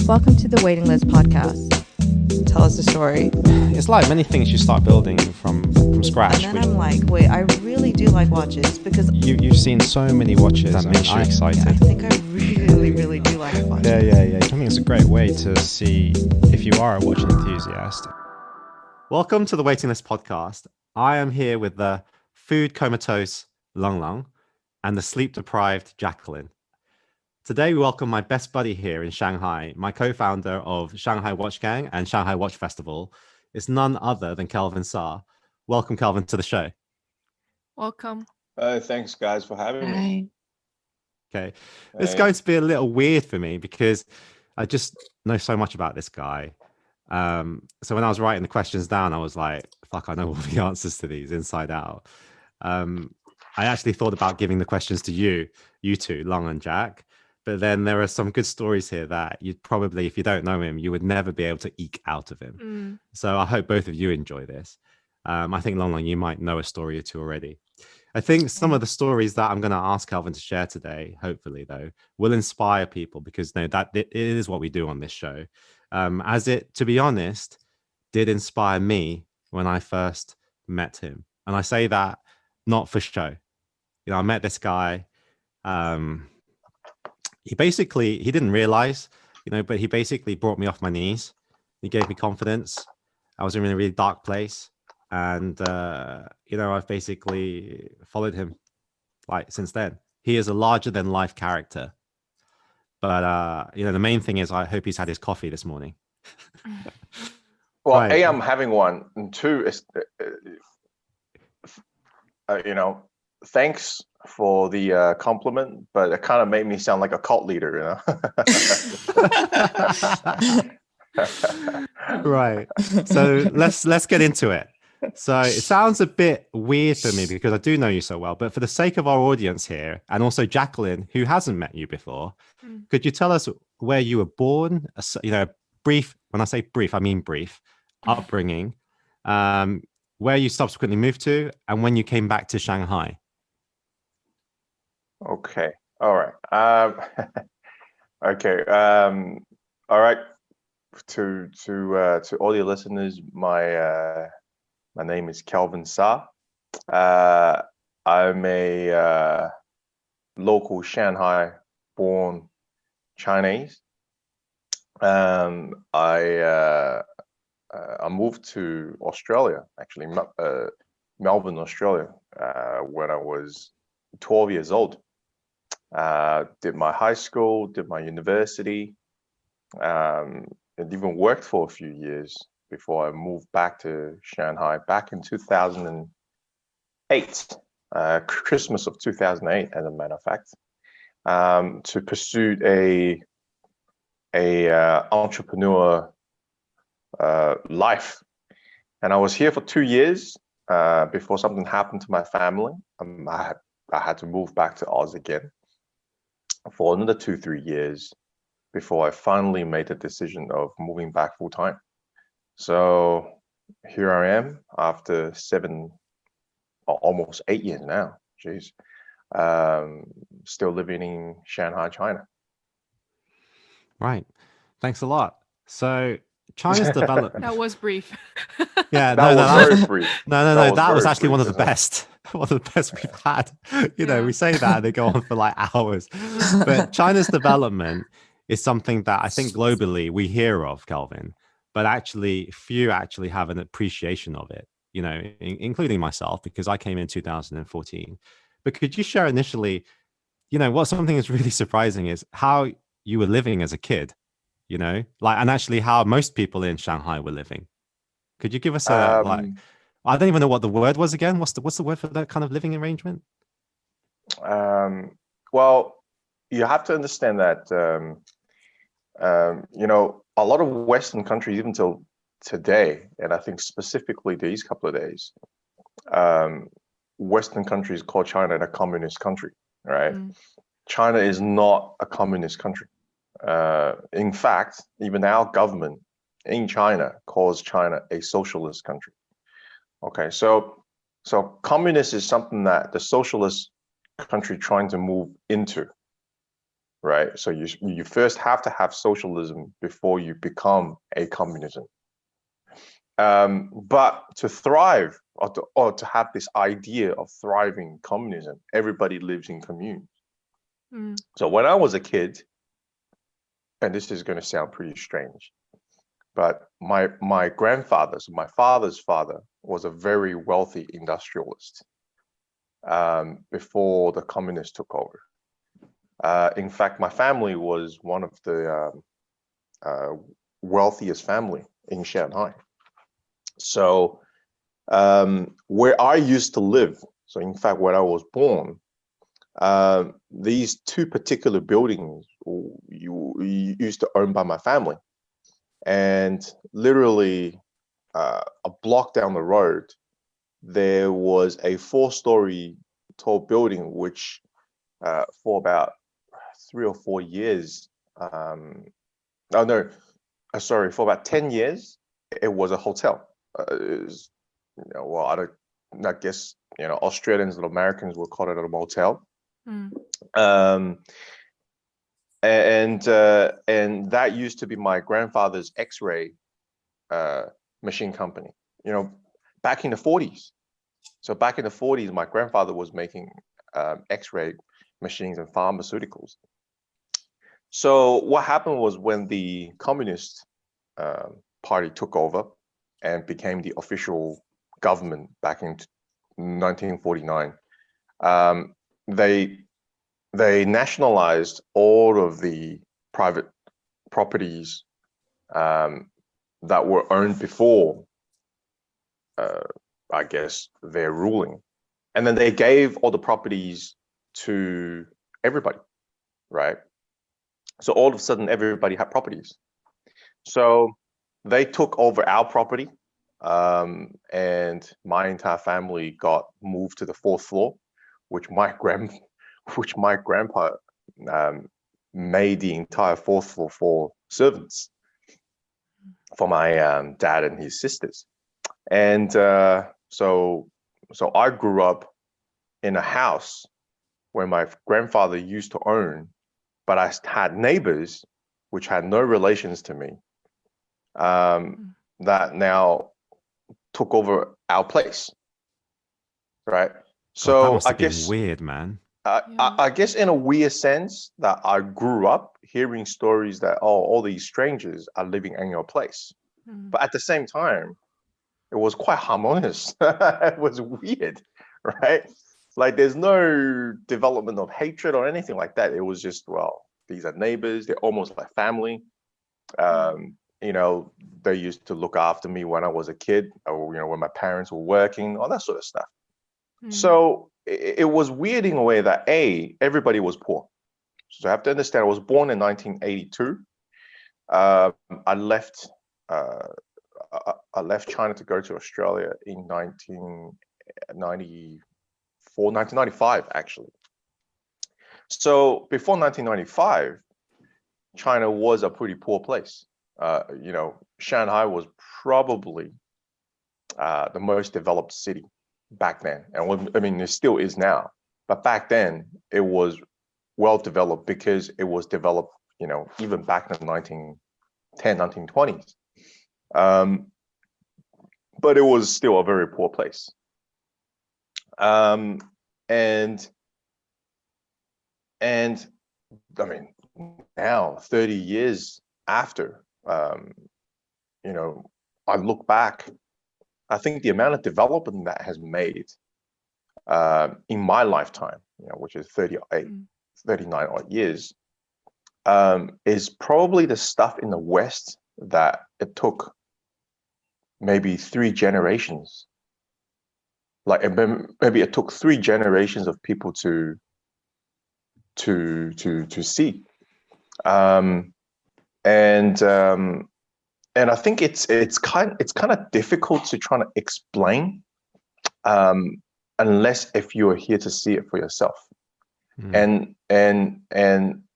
Welcome to the Waiting List podcast. Tell us a story. It's like many things you start building from scratch. And then I'm like, wait, I really do like watches because You've seen so many watches that makes you excited. I think I really do like watches. Yeah. I think it's a great way to see if you are a watch enthusiast. Welcome to the Waiting List podcast. I am here with the food comatose Long Long and the sleep deprived Jacqueline. Today, we welcome my best buddy here in Shanghai, my co-founder of ShanghaiWatchGang and Shanghai Watch Festival. It's none other than Kelvin Sa. Welcome, Kelvin, to the show. Welcome. Thanks, guys, for having me. Okay. It's going to be a little weird for me because I just know so much about this guy. So when I was writing the questions down, I was like, fuck, I know all the answers to these inside out. I actually thought about giving the questions to you two, Long and Jack. But then there are some good stories here that you'd probably, if you don't know him, you would never be able to eke out of him. So I hope both of you enjoy this. I think Long Long, you might know a story or two already. I think some of the stories that I'm going to ask Kelvin to share today, hopefully though, will inspire people because that it is what we do on this show. As it, to be honest, did inspire me when I first met him. And I say that not for show. You know, I met this guy. He didn't realize, but he basically brought me off my knees. He gave me confidence. I was in a really dark place. And, I've basically followed him since then. He is a larger than life character. But, the main thing is I hope he's had his coffee this morning. Well, right. A, I'm having one. And two, thanks for the compliment, but it kind of made me sound like a cult leader, Right. So let's get into it. So it sounds a bit weird for me because I do know you so well, but for the sake of our audience here, and also Jacqueline, who hasn't met you before, could you tell us where you were born? Brief, when I say brief, I mean brief, upbringing, where you subsequently moved to, and when you came back to Shanghai. Okay. All right. Okay. All right. To all your listeners, my name is Kelvin Sa. I'm a local Shanghai-born Chinese. I moved to Australia, actually, Melbourne, Australia, when I was 12 years old. Did my high school, did my university, and even worked for a few years before I moved back to Shanghai back in 2008, Christmas of 2008, as a matter of fact, to pursue a entrepreneur life. And I was here for 2 years before something happened to my family. I had to move back to Oz again for another 2-3 years before I finally made the decision of moving back full time. So here I am after 7 or almost 8 years now. Jeez, still living in Shanghai, China. Right. Thanks a lot. So China's development. That was brief. Yeah, that was very brief. No. That was actually one of the best. One of the best we've had. We say that and they go on for like hours. But China's development is something that I think globally we hear of, Kelvin, but actually few actually have an appreciation of it, including myself, because I came in 2014. But could you share initially, what something is really surprising is how you were living as a kid, and actually how most people in Shanghai were living. Could you give us I don't even know what the word was again. What's the word for that kind of living arrangement? Well, you have to understand that, a lot of Western countries, even till today, and I think specifically these couple of days, Western countries call China a communist country, right? China is not a communist country. In fact, even our government in China calls China a socialist country. Okay, so communist is something that the socialist country trying to move into. right? So you first have to have socialism before you become a communism. But to thrive or to have this idea of thriving communism, everybody lives in communes. So when I was a kid, and this is going to sound pretty strange, but my grandfather, so my father's father, was a very wealthy industrialist before the communists took over. In fact, my family was one of the wealthiest family in Shanghai. So where I used to live, so in fact, when I was born, these two particular buildings you used to own by my family. And literally a block down the road, there was a 4-story tall building, which for about 3 or 4 years, for about 10 years, it was a hotel. I guess, Australians and Americans would call it a motel. And that used to be my grandfather's X-ray machine company, back in the 40s. So back in the 40s, my grandfather was making X-ray machines and pharmaceuticals. So what happened was, when the Communist Party took over and became the official government back in 1949, they nationalized all of the private properties that were owned before, I guess, their ruling. And then they gave all the properties to everybody, right? So all of a sudden, everybody had properties. So they took over our property, and my entire family got moved to the 4th floor, which my grandpa made the entire 4th floor for servants, for my dad and his sisters. And so I grew up in a house where my grandfather used to own, but I had neighbors which had no relations to me, that now took over our place, right? So that must I have been guess weird, man. I guess in a weird sense that I grew up hearing stories that, all these strangers are living in your place. But at the same time, it was quite harmonious. It was weird, right? Like, there's no development of hatred or anything like that. It was just, well, these are neighbors. They're almost like family. They used to look after me when I was a kid, or, when my parents were working, all that sort of stuff. So it was weird in a way that, everybody was poor. So I have to understand, I was born in 1982. I left China to go to Australia in 1995, actually. So before 1995, China was a pretty poor place. Shanghai was probably the most developed city back then. And I mean, it still is now. But back then, it was well developed because it was developed, even back in the 1920s. But it was still a very poor place. And I mean, now 30 years after, I look back, I think the amount of development that has made in my lifetime, which is 39 odd years, is probably the stuff in the West that it took maybe 3 generations. Like, maybe it took 3 generations of people to see. And I think it's kind of difficult to try to explain, unless if you are here to see it for yourself. And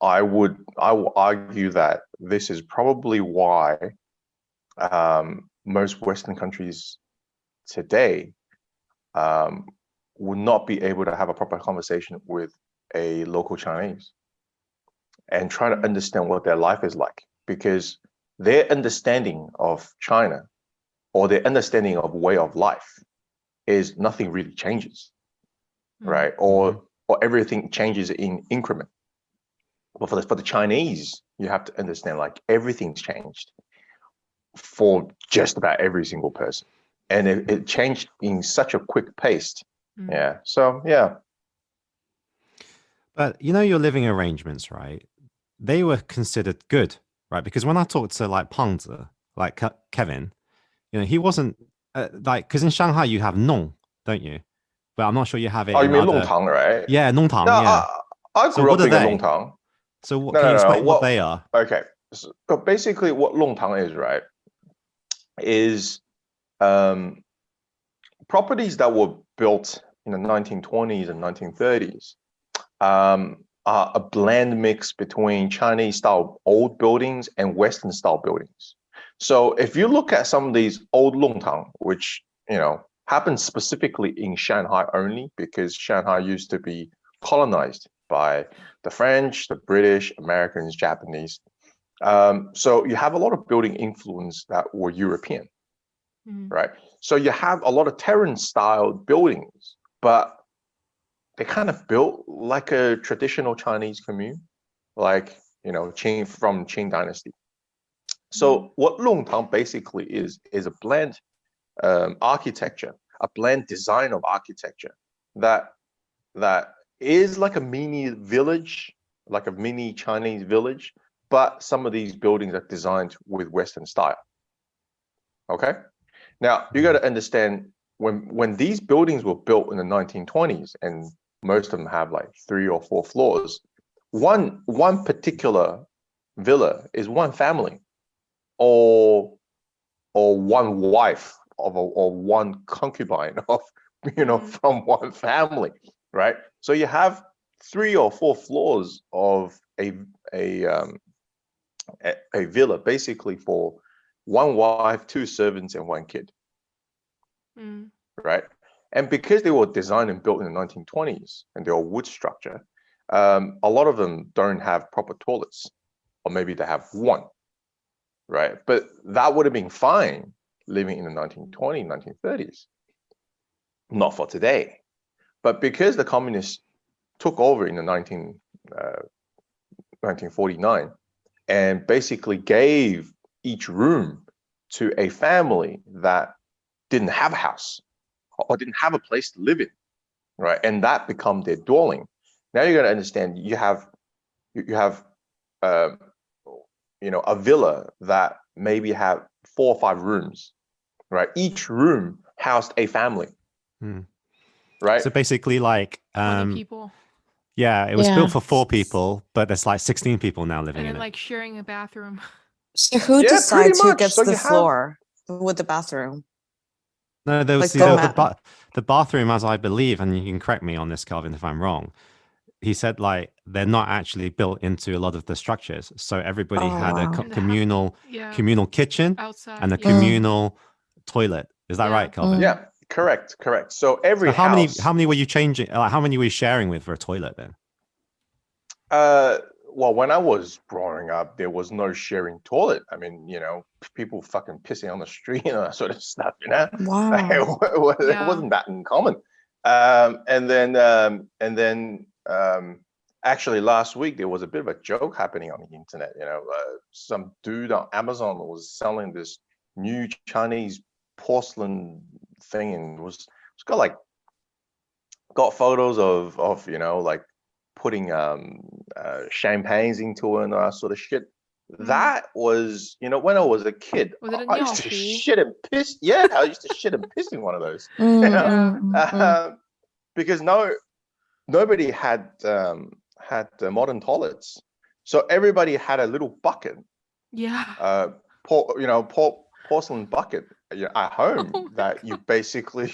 I will argue that this is probably why most Western countries today would not be able to have a proper conversation with a local Chinese. and try to understand what their life is like, because their understanding of China or their understanding of way of life is nothing really changes, right? Or everything changes in increment. But for the Chinese, you have to understand like everything's changed for just about every single person, and it changed in such a quick pace. Yeah. So yeah. But you know, your living arrangements, right? They were considered good, right? Because when I talked to like Pangzi, like Kevin, you know, he wasn't like, because in Shanghai you have nong, don't you? But I'm not sure you have it. Oh, you in mean other... Longtang, right? Yeah, Nongtang. No, Yeah. I So grew what up are in a they? Longtang. So what, No, can you no, no. explain what they are? Okay. So basically, what Longtang is, right, is properties that were built in the 1920s and 1930s. Are a blend mix between Chinese style old buildings and Western style buildings. So if you look at some of these old Longtang, which, you know, happens specifically in Shanghai only, because Shanghai used to be colonized by the French, the British, Americans, Japanese. So you have a lot of building influence that were European, right? So you have a lot of terrace style buildings, but they kind of built like a traditional Chinese commune, like, you know, from Qing Dynasty. So what Longtang basically is a blend architecture, a blend design of architecture that is like a mini village, like a mini Chinese village, but some of these buildings are designed with Western style. Okay, now you got to understand when these buildings were built in the 1920s, and most of them have like 3 or 4 floors. One particular villa is one family, or one wife or one concubine of, you know, from one family, right? So you have 3 or 4 floors of a villa, basically for one wife, 2 servants, and 1 kid, right? And because they were designed and built in the 1920s and they're wood structure, a lot of them don't have proper toilets, or maybe they have 1, right? But that would have been fine living in the 1920s, 1930s. Not for today. But because the communists took over in the 1949 and basically gave each room to a family that didn't have a house or didn't have a place to live in, right? And that become their dwelling. Now you got to understand, you have you know, a villa that maybe have 4 or 5 rooms, right? Each room housed a family, right? So basically, like 20 people. Yeah, it was built for 4 people, but there's like 16 people now living And in then it. like sharing a bathroom. So who Yeah, decides pretty who much. gets So the you have- floor with the bathroom? No, there was, Like the bathroom, as I believe, and you can correct me on this, Kelvin, if I'm wrong. He said like they're not actually built into a lot of the structures, so everybody had a And communal kitchen outside and a communal toilet. Is that right, Kelvin? Yeah, correct. So every how house. How many were you changing? Like, how many were you sharing with for a toilet then? Well, when I was growing up, there was no sharing toilet. I mean, you know, people fucking pissing on the street and that sort of stuff, you know? Wow. It wasn't that uncommon. And then actually last week, there was a bit of a joke happening on the internet, you know, some dude on Amazon was selling this new Chinese porcelain thing, and it's got photos of, you know, like putting champagnes into it and all that sort of shit. That was, you know, when I was a kid, Was it a I used to Niaohu? shit and piss. Yeah, I used to shit and piss in one of those. You know? Because nobody had modern toilets, so everybody had a little bucket. Yeah. Porcelain bucket at home that you basically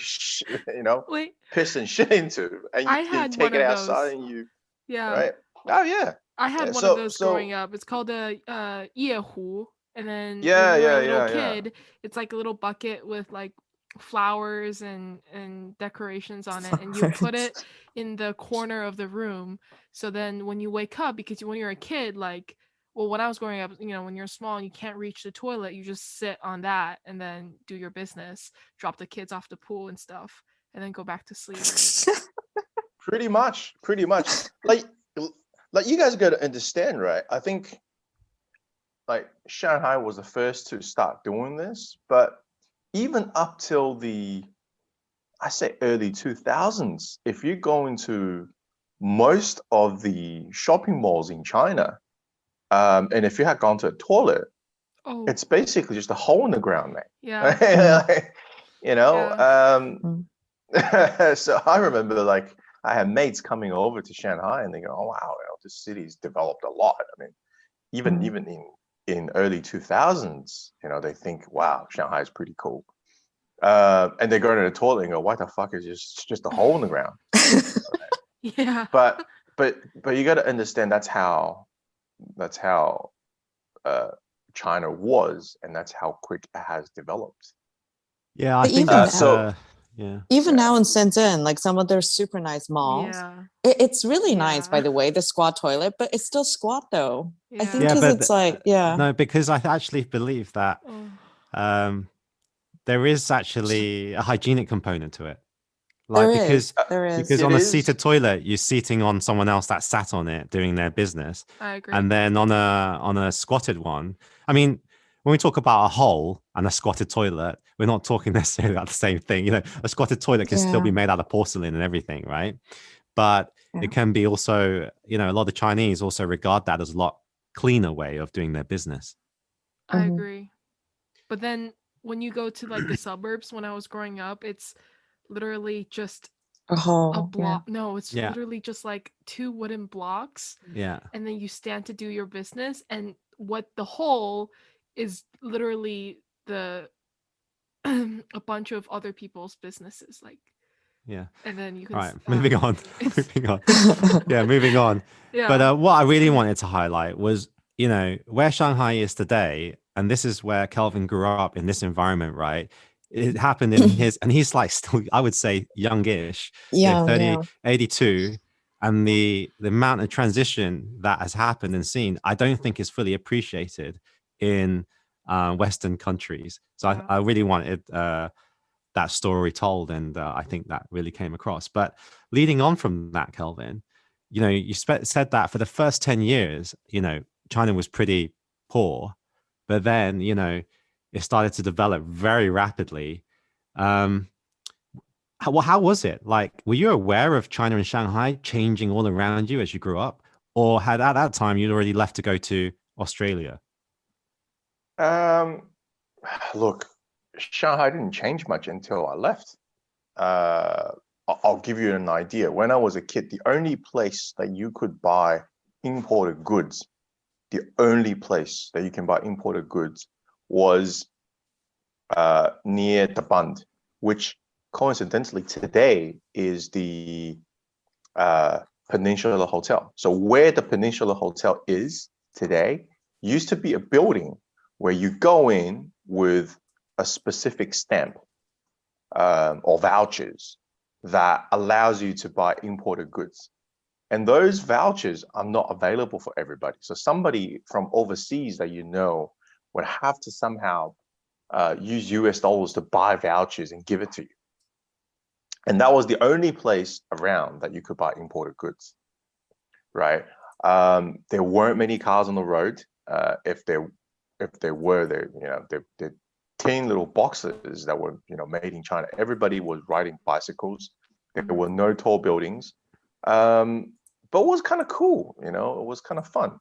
piss and shit into, and I you had take one it of outside those. and you Yeah. right. Oh yeah. I had one of those growing up. It's called a Yehu. And then when you were a little kid, it's like a little bucket with like flowers and decorations on it, and you put it in the corner of the room. So then when you wake up, because when you're a kid, like, well, when I was growing up, when you're small and you can't reach the toilet, you just sit on that and then do your business, drop the kids off the pool and stuff, and then go back to sleep. Pretty much. Like you guys got to understand, right? I think like Shanghai was the first to start doing this, but even up till I say early 2000s, if you go into most of the shopping malls in China, and if you had gone to a toilet, it's basically just a hole in the ground, mate. Yeah. So I remember like I had mates coming over to Shanghai and they go, oh wow, this city's developed a lot. I mean, even in early 2000s, they think, wow, Shanghai is pretty cool. And they go to the toilet and go, what the fuck is just a hole in the ground? Yeah. But you got to understand that's how China was, and that's how quick it has developed. Yeah, I think that's Even now in Shenzhen, like some of their super nice malls, it's really nice, by the way, the squat toilet, but it's still squat though. I think because it's like, no, because I actually believe that there is actually a hygienic component to it. Like there is. Because on a seated toilet, you're seating on someone else that sat on it doing their business. I agree. And then on a squatted one, I mean, when we talk about a hole and a squatted toilet, we're not talking necessarily about the same thing. A squatted toilet can still be made out of porcelain and everything, right? But it can be also, a lot of Chinese also regard that as a lot cleaner way of doing their business. I agree. But then when you go to like the suburbs, when I was growing up, it's literally just a block. No, it's literally just like 2 wooden blocks. Yeah. And then you stand to do your business, and what the hole is literally a bunch of other people's businesses, like. Yeah. And then you can. Moving on. Moving on. Yeah. But what I really wanted to highlight was, where Shanghai is today, and this is where Kelvin grew up in this environment, right? It happened in and he's like still, I would say, youngish, 82, and the amount of transition that has happened and seen, I don't think is fully appreciated in Western countries. So I really wanted that story told, and I think that really came across. But leading on from that, Kelvin, you said that for the first 10 years, China was pretty poor, but then, it started to develop very rapidly. How was it? Like, were you aware of China and Shanghai changing all around you as you grew up? Or had at that time you'd already left to go to Australia? Look, Shanghai didn't change much until I left. I'll give you an idea. When I was a kid, the only place that you could buy imported goods, was near the Bund, which coincidentally today is the Peninsula Hotel. So where the Peninsula Hotel is today used to be a building where you go in with a specific stamp or vouchers that allows you to buy imported goods. And those vouchers are not available for everybody. So somebody from overseas that would have to somehow use US dollars to buy vouchers and give it to you. And that was the only place around that you could buy imported goods, right? There weren't many cars on the road. If there were, they're tin little boxes that were, made in China. Everybody was riding bicycles. There were no tall buildings. But it was kind of cool, it was kind of fun.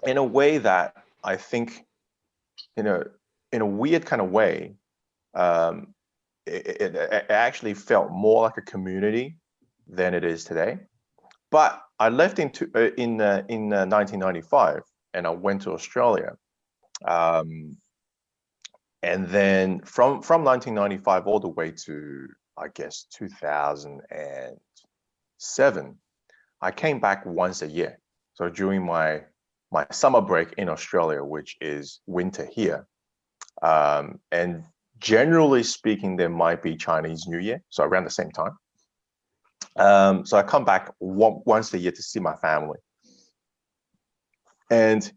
In a way that I think, in a weird kind of way, it actually felt more like a community than it is today. But I left in 1995 and I went to Australia. And then from 1995 all the way to, I guess, 2007, I came back once a year. So during my summer break in Australia, which is winter here, and generally speaking, there might be Chinese New Year, so around the same time. So I come back once a year to see my family. And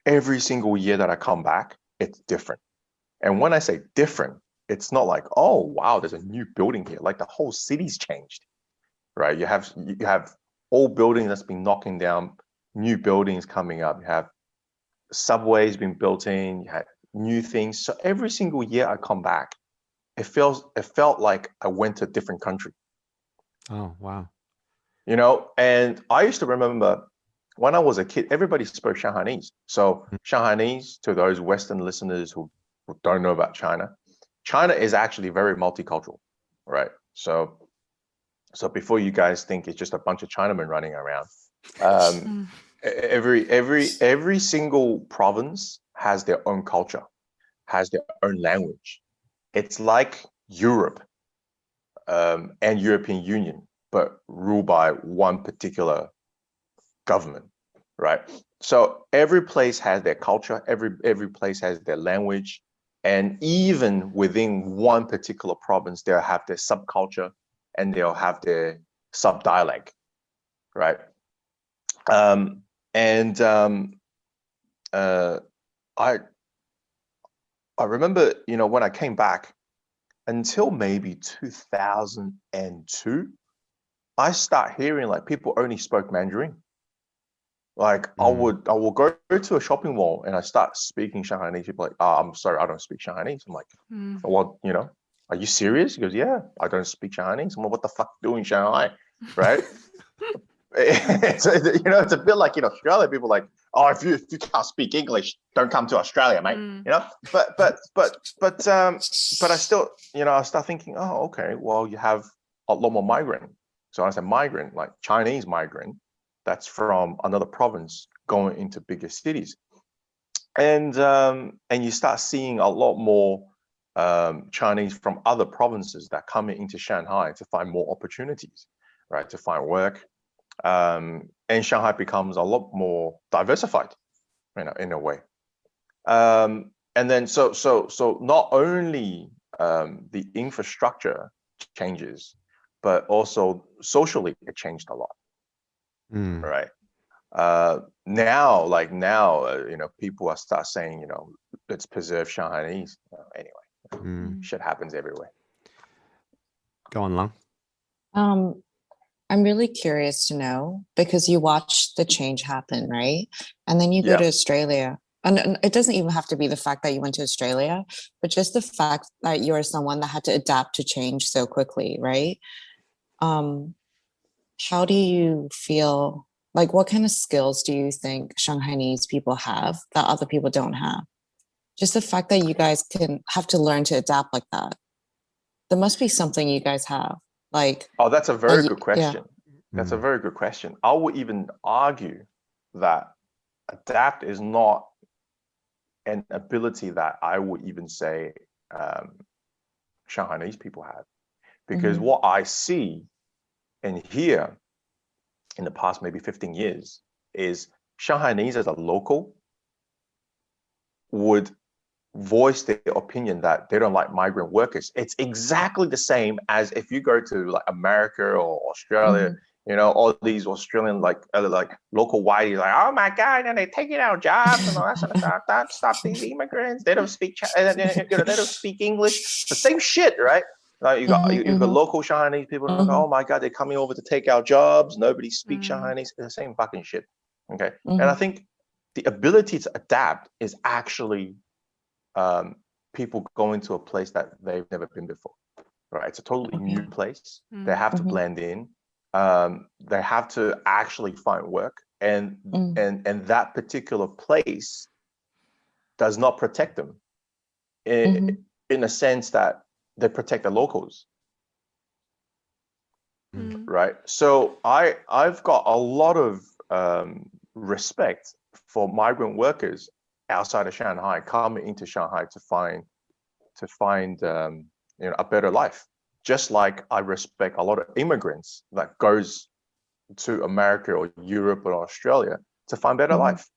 every single year that I come back, it's different. And when I say different, it's not like, oh, wow, there's a new building here. Like the whole city's changed, right? You have old buildings that's been knocking down, new buildings coming up. You have subways being built in, you had new things. So every single year I come back, it felt like I went to a different country. Oh, wow. You know, and I used to remember when I was a kid, everybody spoke Shanghainese. So Shanghainese, to those Western listeners who don't know about China, China is actually very multicultural, right? So before you guys think it's just a bunch of Chinamen running around, every single province has their own culture, has their own language. It's like Europe and European Union, but ruled by one particular government, right? So every place has their culture, every place has their language, and even within one particular province, they'll have their subculture and they'll have their sub-dialect, right? I remember, you know, when I came back, until maybe 2002, I start hearing like people only spoke Mandarin. Like I will go to a shopping mall and I start speaking Shanghainese. People are like, oh, I'm sorry, I don't speak Shanghainese. I'm like, well, you know, are you serious? He goes, yeah, I don't speak Shanghainese. I'm like, what the fuck do in Shanghai, right? It's, you know, it's a bit like in Australia, people are like, oh, if you can't speak English, don't come to Australia, mate. You know, but I still, you know, I start thinking, oh, okay, well, you have a lot more migrant. So when I say migrant, like Chinese migrant, that's from another province going into bigger cities, and you start seeing a lot more Chinese from other provinces that come into Shanghai to find more opportunities, right? To find work. And Shanghai becomes a lot more diversified, you know, in a way. And then so not only the infrastructure changes, but also socially it changed a lot, right? Now, you know, people are start saying, you know, let's preserve Shanghainese. Anyway, shit happens everywhere. Go on, Lang. I'm really curious to know, because you watch the change happen, right? And then you go to Australia. And it doesn't even have to be the fact that you went to Australia, but just the fact that you're someone that had to adapt to change so quickly, right? How do you feel, like what kind of skills do you think Shanghainese people have that other people don't have? Just the fact that you guys have to learn to adapt like that. There must be something you guys have. Like, oh, that's a very good question. That's a very good question. I would even argue that adapt is not an ability that I would even say Shanghainese people have, because what I see and hear in the past maybe 15 years is Shanghainese as a local would voice their opinion that they don't like migrant workers. It's exactly the same as if you go to like America or Australia, you know, all these Australian like local whiteys like, oh my God, and they're taking our jobs and all that sort of stuff. Don't stop these immigrants. They don't speak, you know, they don't speak English. The same shit, right? Like you got local Shanghainese people like, oh my God, they're coming over to take our jobs. Nobody speaks Shanghainese. It's the same fucking shit. Okay, and I think the ability to adapt is actually people going to a place that they've never been before, right? It's a totally new place. They have to blend in. They have to actually find work, and that particular place does not protect them in a sense that they protect the locals, right? So I've got a lot of respect for migrant workers outside of Shanghai coming into Shanghai to find you know, a better life. Just like I respect a lot of immigrants that goes to America or Europe or Australia to find better life,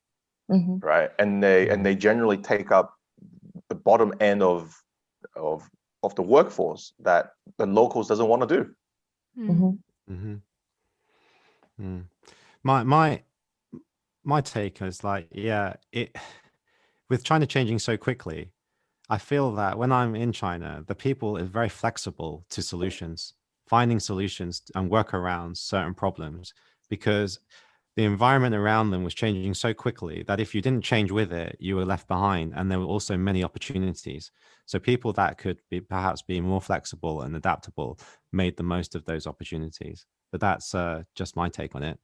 right? And they generally take up the bottom end of the workforce that the locals doesn't want to do. Mm-hmm. My take is like, yeah, with China changing so quickly, I feel that when I'm in China, the people is very flexible to solutions, finding solutions and work around certain problems, because the environment around them was changing so quickly that if you didn't change with it, you were left behind. And there were also many opportunities. So people that could be perhaps be more flexible and adaptable made the most of those opportunities. But that's just my take on it.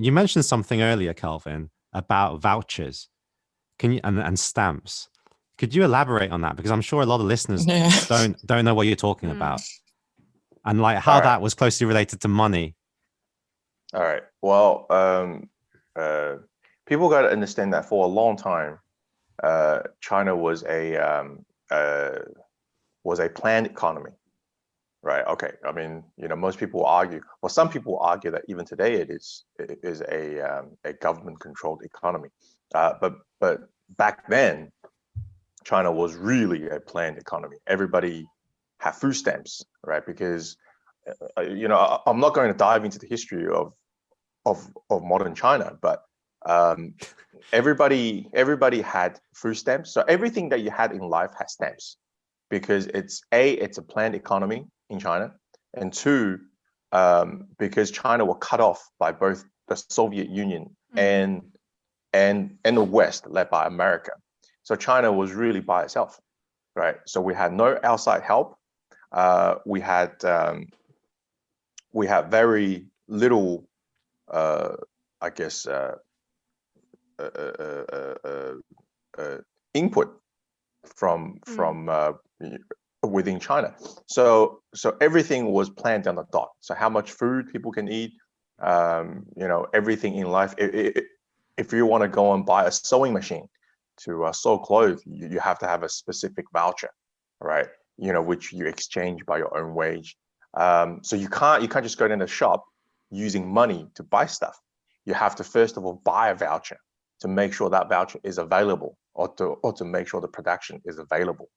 You mentioned something earlier, Kelvin, about vouchers. Can you and stamps? Could you elaborate on that? Because I'm sure a lot of listeners don't know what you're talking about, and like how that was closely related to money. All right. Well, people got to understand that for a long time, China was a planned economy, right? Okay. I mean, most people argue. Well, some people argue that even today it is a government-controlled economy. But back then, China was really a planned economy. Everybody had food stamps, right? Because I'm not going to dive into the history of modern China, but everybody had food stamps. So everything that you had in life has stamps, because it's a planned economy in China, and two, because China were cut off by both the Soviet Union and the West, led by America. So China was really by itself, right? So we had no outside help. We had very little, input from within China. So everything was planned on the dot. So how much food people can eat, everything in life. If you want to go and buy a sewing machine to sew clothes, you have to have a specific voucher, right? Which you exchange by your own wage. So you can't just go in the shop using money to buy stuff. You have to first of all buy a voucher to make sure that voucher is available, or to make sure the production is available.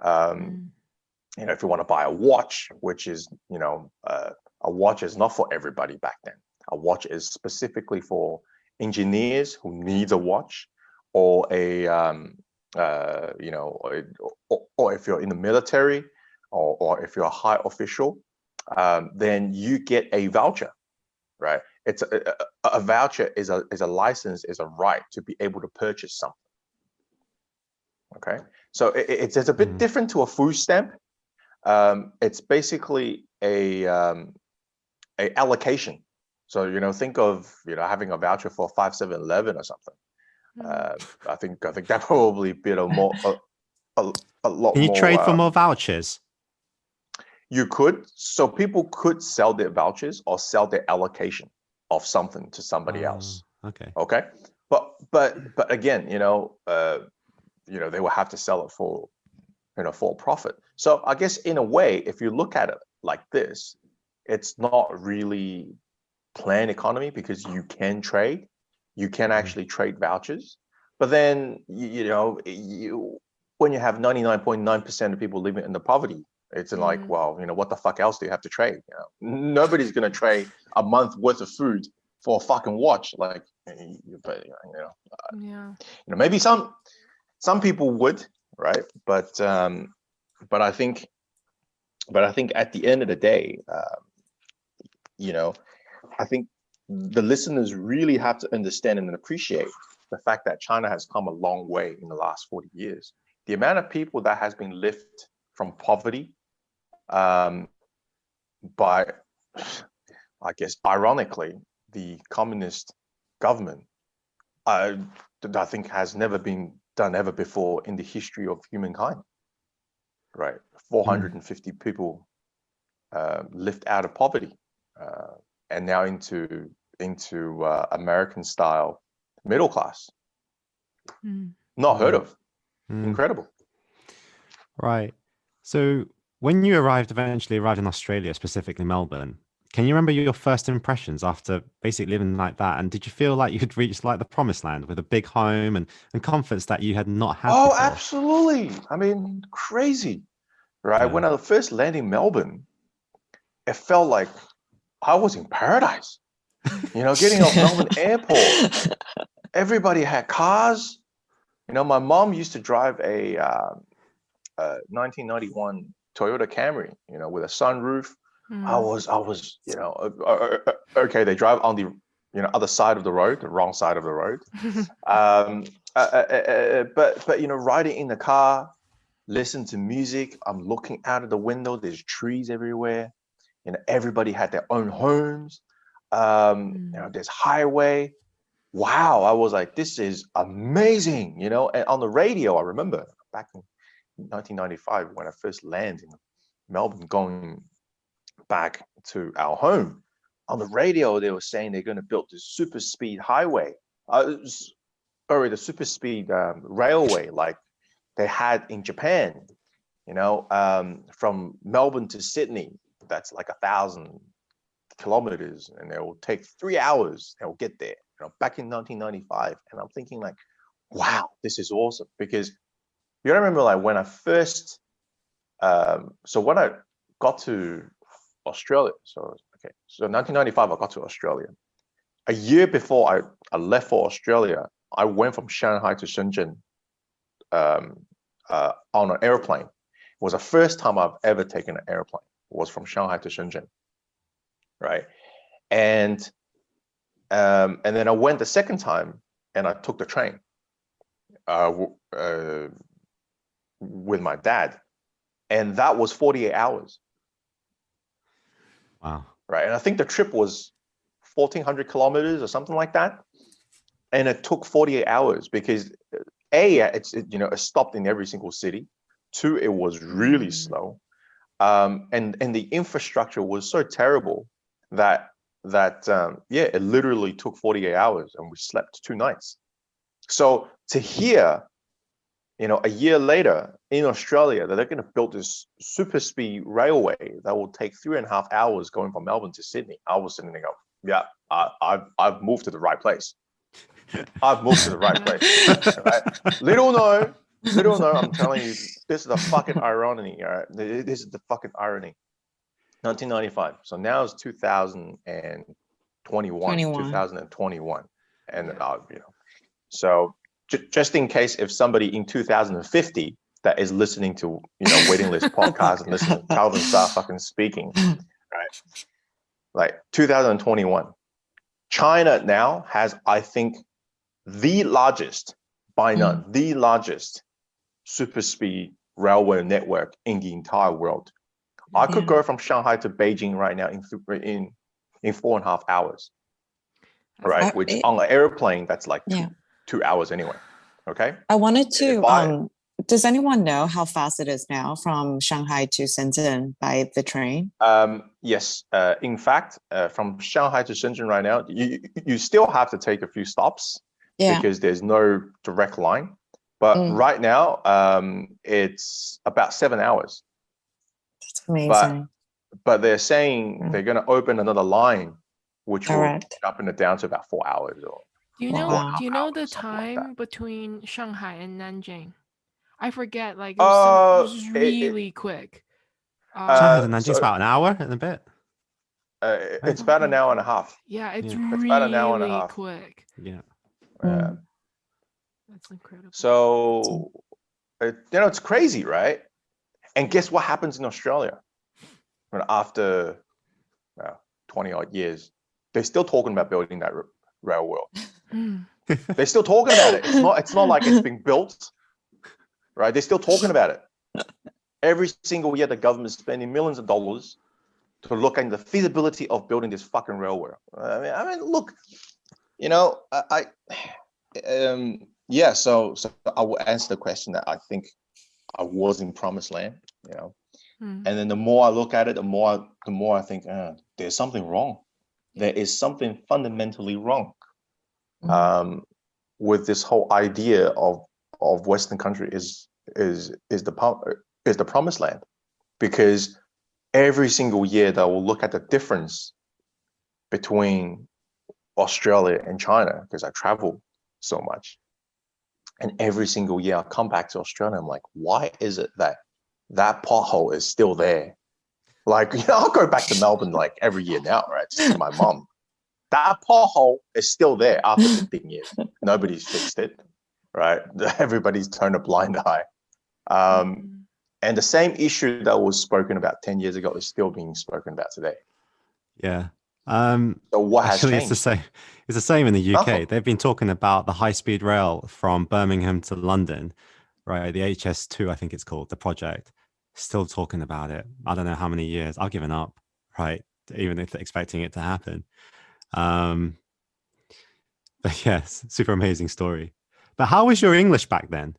If you want to buy a watch, which is a watch is not for everybody back then. A watch is specifically for engineers who need a watch, or or if you're in the military, or if you're a high official, then you get a voucher, right? It's a voucher is a license, is a right to be able to purchase something. Okay, so it's a bit different to a food stamp. It's basically a allocation. So think of having a voucher for 7-Eleven or something. I think that probably be a lot more. Can you trade for more vouchers? You could. So people could sell their vouchers or sell their allocation of something to somebody else. Okay. But again, they will have to sell it for a profit. So I guess in a way, if you look at it like this, it's not really planned economy, because you can trade. You can actually trade vouchers. But then, when you have 99.9% of people living in the poverty, it's like, well, what the fuck else do you have to trade? Nobody's going to trade a month worth of food for a fucking watch. Like, maybe some people would, right? But I think at the end of the day, I think the listeners really have to understand and appreciate the fact that China has come a long way in the last 40 years. The amount of people that has been lifted from poverty by, I guess, ironically, the communist government, I think has never been done ever before in the history of humankind, right? 450 people lift out of poverty and now into American style middle class. Not heard of. Incredible. Right. So when you eventually arrived in Australia, specifically Melbourne, Can you remember your first impressions after basically living like that? And did you feel like you'd reached like the promised land with a big home and comforts that you had not had Oh, before? absolutely. I mean, crazy, right? Yeah. When I first landed in Melbourne, it felt like I was in paradise. You know, getting off Melbourne Airport, everybody had cars. You know, my mom used to drive a 1991 Toyota Camry, you know, with a sunroof. I was, you know, okay, they drive on the, you know, other side of the road, the wrong side of the road. But you know, riding in the car, listen to music. I'm looking out of the window. There's trees everywhere. You know, everybody had their own homes. You know, there's highway. Wow, I was like, this is amazing. You know, and on the radio, I remember back in 1995 when I first landed in Melbourne, going back to our home. On the radio, they were saying they're going to build this super speed highway, the super speed railway, like they had in Japan. You know, from Melbourne to Sydney, that's like 1,000 kilometers, and it will take 3 hours. They'll get there. You know, back in 1995, and I'm thinking like, wow, this is awesome. Because you gotta remember, like when I first, so when I got to Australia, so 1995, I got to Australia. A year before I left for Australia, I went from Shanghai to Shenzhen on an airplane. It was the first time I've ever taken an airplane. It was from Shanghai to Shenzhen, right? And then I went the second time, and I took the train with my dad, and that was 48 hours. Wow. Right, and I think the trip was 1,400 kilometers or something like that, and it took 48 hours because you know, it stopped in every single city. 2, it was really slow, and the infrastructure was so terrible that yeah, it literally took 48 hours, and we slept 2 nights. So to hear, you know, a year later in Australia that they're going to build this super speed railway that will take 3.5 hours going from Melbourne to Sydney, I was sitting there going, yeah, I've moved to the right place. I've moved to the right place. Right? Little know, I'm telling you, this is the fucking irony. All right? This is the fucking irony. 1995. So now it's 2021, and you know, so just in case if somebody in 2050 that is listening to, you know, Waiting List podcast and listening to Kelvin Sa fucking speaking, right? Like 2021, China now has, I think, the largest, by none, the largest super speed railway network in the entire world. I could go from Shanghai to Beijing right now in 4.5 hours, right? Which on an airplane, that's like 2 hours anyway. Okay. I wanted to. Does anyone know how fast it is now from Shanghai to Shenzhen by the train? Yes. In fact, from Shanghai to Shenzhen right now, you still have to take a few stops because there's no direct line. But right now, it's about 7 hours. That's amazing. But they're saying they're going to open another line, which will up and down to about 4 hours. Or do you know the time between Shanghai and Nanjing? I forget. Like it was really quick. Shanghai to Nanjing is about an hour and a bit. It's about an hour and a half. Yeah, it's really about an hour and a half. quick. Yeah. That's incredible. So, you know, it's crazy, right? And guess what happens in Australia? When after 20 odd years, they're still talking about building that railway. They're still talking about it. It's not like it's been built, right? They're still talking about it. Every single year, the government's spending millions of dollars to look at the feasibility of building this fucking railway. I mean, look, you know, So I will answer the question that I think I was in promised land, you know. And then the more I look at it, the more I think there's something wrong. There is something fundamentally wrong with this whole idea of Western country is the promised land, because every single year they will look at the difference between Australia and China because I travel so much. And every single year I come back to Australia, I'm like, why is it that pothole is still there? Like, I'll go back to Melbourne like every year now, right? To see my mom. That pothole is still there after 15 years. Nobody's fixed it, right? Everybody's turned a blind eye. And the same issue that was spoken about 10 years ago is still being spoken about today. Yeah. So what has Actually, changed? it's the same in the UK. Nothing. They've been talking about the high-speed rail from Birmingham to London, right? The HS2, I think it's called, the project. Still talking about it. I don't know how many years. I've given up, right? Even if expecting it to happen. But yes, super amazing story. But how was your English back then?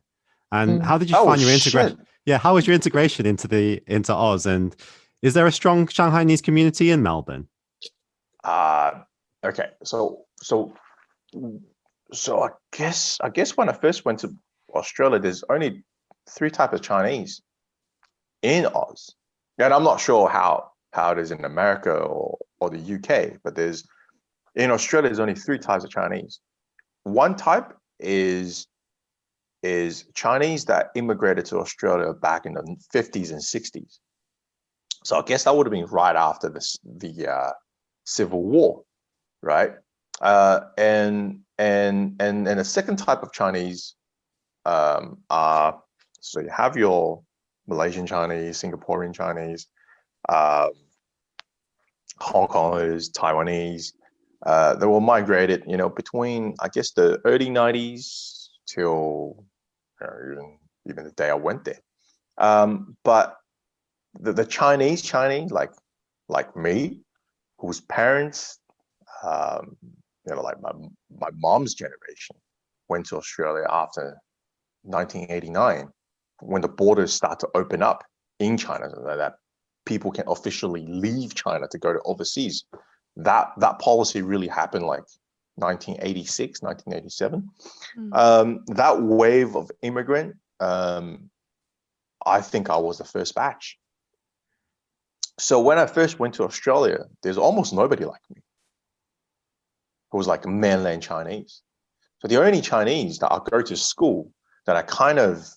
And how did you find your integration? Yeah, how was your integration into Oz? And is there a strong Shanghainese community in Melbourne? Okay. So I guess when I first went to Australia, there's only 3 types of Chinese in Oz. And I'm not sure how it is in America or the UK, but in Australia, there's only 3 types of Chinese. One type is Chinese that immigrated to Australia back in the 50s and 60s. So I guess that would have been right after the Civil War, right? And the second type of Chinese are, so you have your Malaysian Chinese, Singaporean Chinese, Hong Kongers, Taiwanese. They were migrated, between, I guess, the early 90s till even the day I went there. But the Chinese, like me, whose parents, like my mom's generation, went to Australia after 1989, when the borders start to open up in China, so that people can officially leave China to go to overseas. That policy really happened like 1986, 1987. That wave of immigrant, I think I was the first batch. So when I first went to Australia, there's almost nobody like me who was like mainland Chinese. So the only Chinese that I go to school that I kind of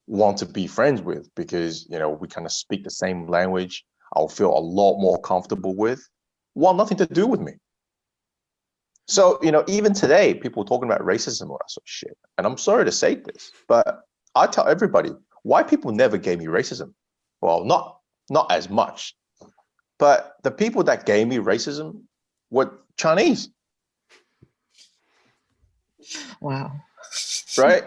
want to be friends with, because, we kind of speak the same language, I'll feel a lot more comfortable with, want nothing to do with me. So, even today, people talking about racism or that sort of shit. And I'm sorry to say this, but I tell everybody, white people never gave me racism. Well, not as much. But the people that gave me racism were Chinese. Wow. Right?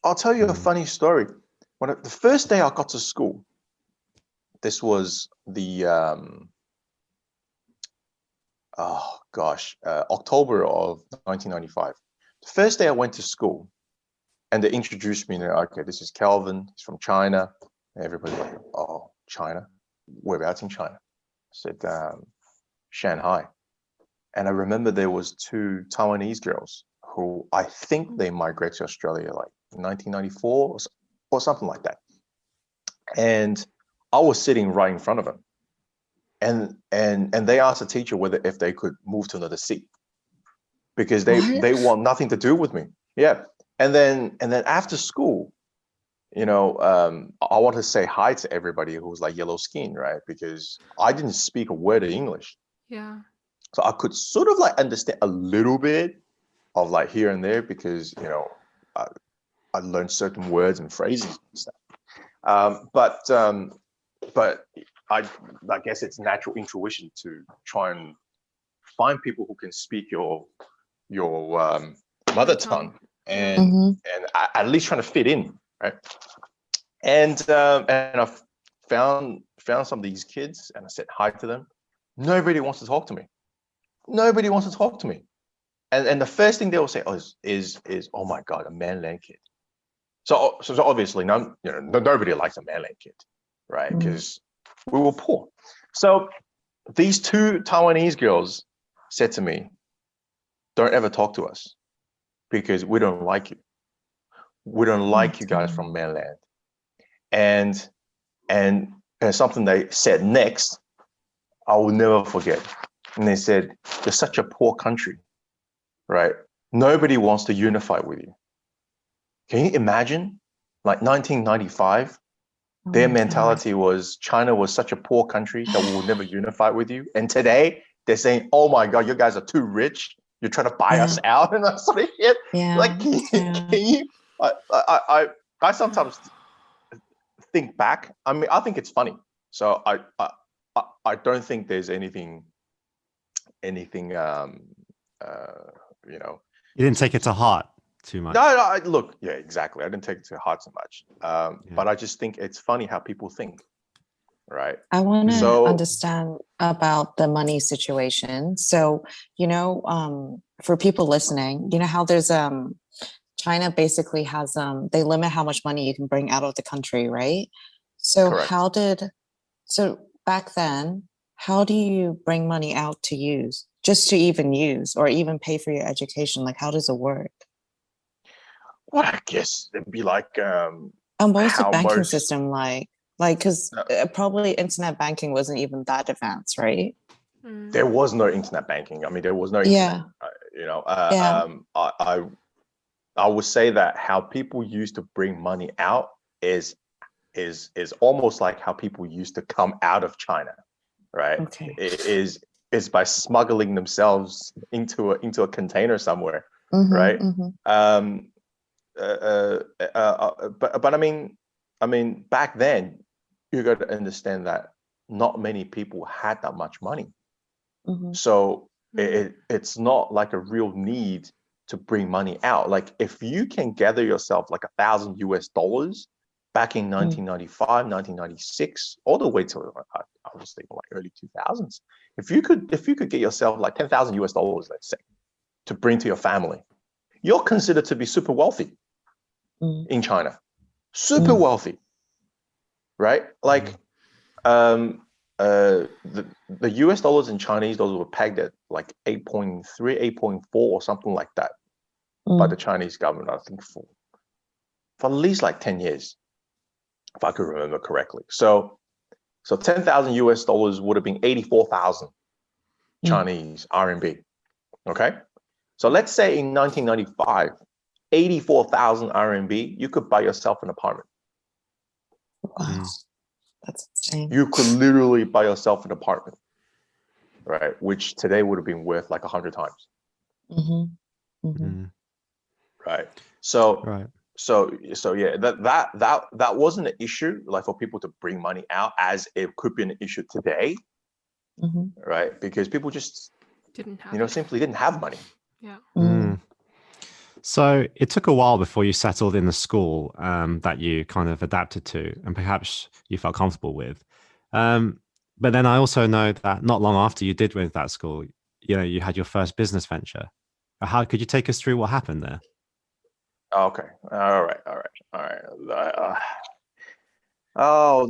I'll tell you a funny story. The first day I got to school, this was the October of 1995. The first day I went to school, and they introduced me. Okay, this is Kelvin. He's from China. And everybody's like, oh, China? Whereabouts in China? I said, Shanghai. And I remember there was 2 Taiwanese girls who I think they migrated to Australia like 1994 or something like that. And I was sitting right in front of them. And they asked the teacher if they could move to another seat because they want nothing to do with me. Yeah. And then after school, I want to say hi to everybody who was like yellow skin, right? Because I didn't speak a word of English. Yeah. So I could sort of like understand a little bit of like here and there because, I learned certain words and phrases and stuff. But I guess it's natural intuition to try and find people who can speak your mother tongue and at least trying to fit in, right? And I found some of these kids and I said hi to them. Nobody wants to talk to me. Nobody wants to talk to me. And the first thing they will say is oh my God, a mainland kid. So obviously nobody likes a mainland kid, right? Because we were poor. So these 2 Taiwanese girls said to me, don't ever talk to us because we don't like you. We don't like you guys from mainland. And something they said next, I will never forget. And they said, "You're such a poor country, right? Nobody wants to unify with you." Can you imagine? Like 1995, their mentality was China was such a poor country that we will never unify with you. And today they're saying, "Oh my God, you guys are too rich. You're trying to buy us out," and that sort of shit. Like, can you? I sometimes think back. I mean, I think it's funny. So I don't think there's anything. You know. You didn't take it to heart too much. No, look, yeah, exactly. I didn't take it to heart so much. But I just think it's funny how people think, right? I want to understand about the money situation. So, for people listening, you know how there's China basically has they limit how much money you can bring out of the country, right? So Correct. So back then, how do you bring money out to use, just to even use or even pay for your education? Like, how does it work? Well, I guess it'd be like and what was the banking system like because probably internet banking wasn't even that advanced, right? There was no internet banking. I mean, there was no internet. I would say that how people used to bring money out is almost like how people used to come out of China, right? Okay. It is by smuggling themselves into a container somewhere, right? But I mean, back then, you got to understand that not many people had that much money, so it's not like a real need to bring money out. Like, if you can gather yourself like $1,000 back in 1995, 1996, all the way to I was thinking like early 2000s. If you could get yourself like $10,000, let's say, to bring to your family, you're considered to be super wealthy in China, super wealthy, right? Like, the US dollars and Chinese dollars were pegged at like 8.3, 8.4 or something like that by the Chinese government, I think, for at least like 10 years, if I could remember correctly. So $10,000 would have been 84,000 Chinese RMB. Okay. So let's say in 1995, 84,000 RMB, you could buy yourself an apartment. Wow. That's insane. You could literally buy yourself an apartment, right? Which today would have been worth like 100 times. Right. So yeah, that wasn't an issue like for people to bring money out, as it could be an issue today, right? Because people just simply didn't have money. Yeah. So it took a while before you settled in the school that you kind of adapted to and perhaps you felt comfortable with. But then I also know that not long after you did with that school, you had your first business venture. How could you take us through what happened there? Okay. All right.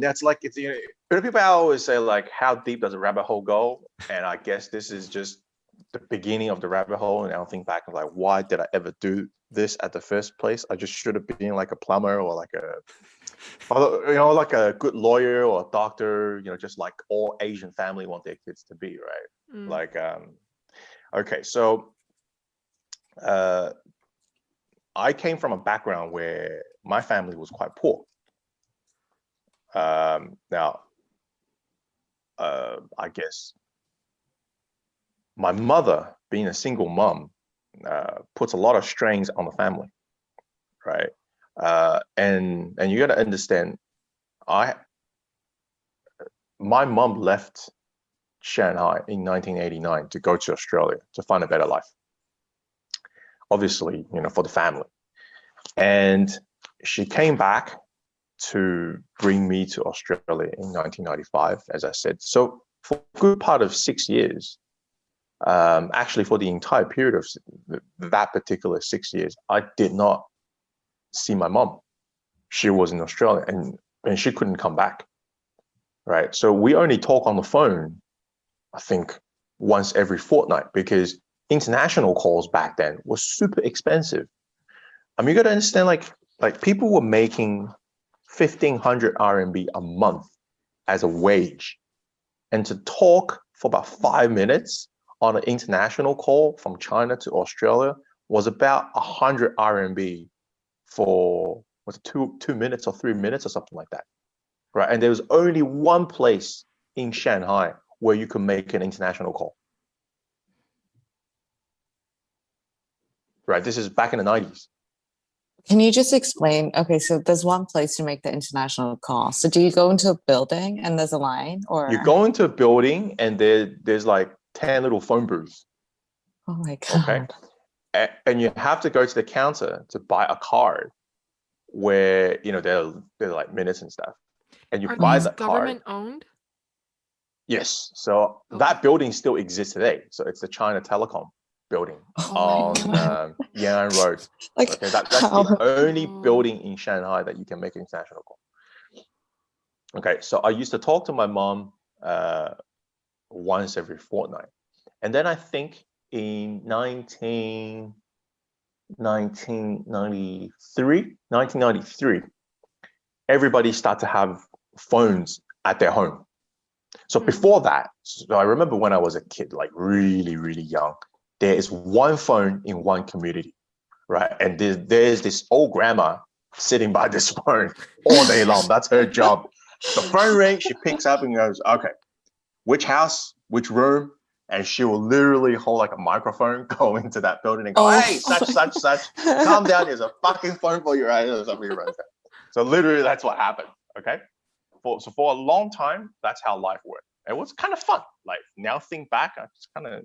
That's like, it's, people always say like, how deep does a rabbit hole go? And I guess this is just the beginning of the rabbit hole. And I'll think back and like, why did I ever do this at the first place? I just should have been like a plumber or like like a good lawyer or a doctor, just like all Asian family want their kids to be, right? Like, okay. So, I came from a background where my family was quite poor. Now, I guess my mother, being a single mom, puts a lot of strains on the family, right? And you got to understand, my mom left Shanghai in 1989 to go to Australia to find a better life. Obviously, for the family. And she came back to bring me to Australia in 1995, as I said. So for a good part of 6 years, actually for the entire period of that particular 6 years, I did not see my mom. She was in Australia and she couldn't come back, right? So we only talk on the phone, I think, once every fortnight, because international calls back then was super expensive. I mean, you got to understand, like people were making 1,500 RMB a month as a wage, and to talk for about 5 minutes on an international call from China to Australia was about 100 RMB for was it 2 minutes or 3 minutes or something like that, right? And there was only one place in Shanghai where you could make an international call, right? This is back in the 90s. Can you just explain? Okay, so there's one place to make the international call. So do you go into a building and there's a line, or You go into a building and there's like 10 little phone booths. oh my God. Okay. And you have to go to the counter to buy a card where, you know, they're like minutes and stuff. And you Are buy these that government card. owned? Yes. So that building still exists today. So it's the China Telecom building Oh my on Yan'an Road. Like, Okay, that's how? the only Oh. building in Shanghai that you can make an international call. Okay, so I used to talk to my mom once every fortnight. And then I think in 1993, everybody started to have phones at their home. So before that, so I remember when I was a kid, like really, really young, there is one phone in one community, right? And there's this old grandma sitting by this phone all day long. That's her job. The phone rings, she picks up and goes, okay, which house, which room? And she will literally hold like a microphone, go into that building and go, hey, such, calm down. There's a fucking phone for you right here. So literally that's what happened, okay? So for a long time, that's how life worked. It was kind of fun. Like now think back, I just kind of,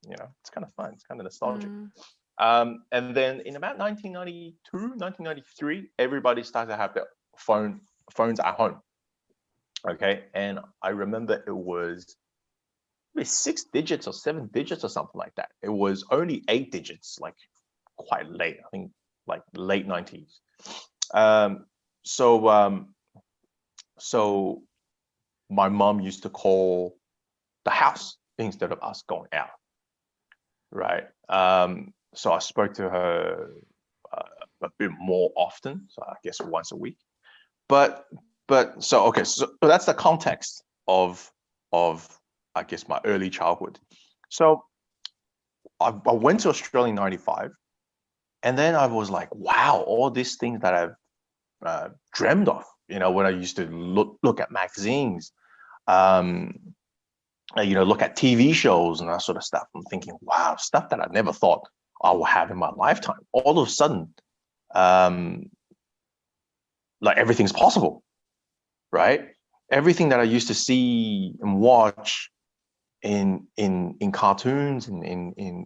you know, it's kind of fun. It's kind of nostalgic. And then in about 1992, 1993, everybody started to have their phones at home. Okay. And I remember it was maybe 6 digits or 7 digits or something like that. It was only 8 digits, like quite late, I think like late 90s. So my mom used to call the house instead of us going out, right? So I spoke to her a bit more often, so I guess once a week. But so okay, so that's the context of I guess my early childhood. So I went to Australia in '95, and then I was like, wow, all these things that I've dreamed of. You know, when I used to look at magazines, you know, look at TV shows and that sort of stuff. I'm thinking, wow, stuff that I never thought I would have in my lifetime. All of a sudden, like everything's possible, right? Everything that I used to see and watch in cartoons and in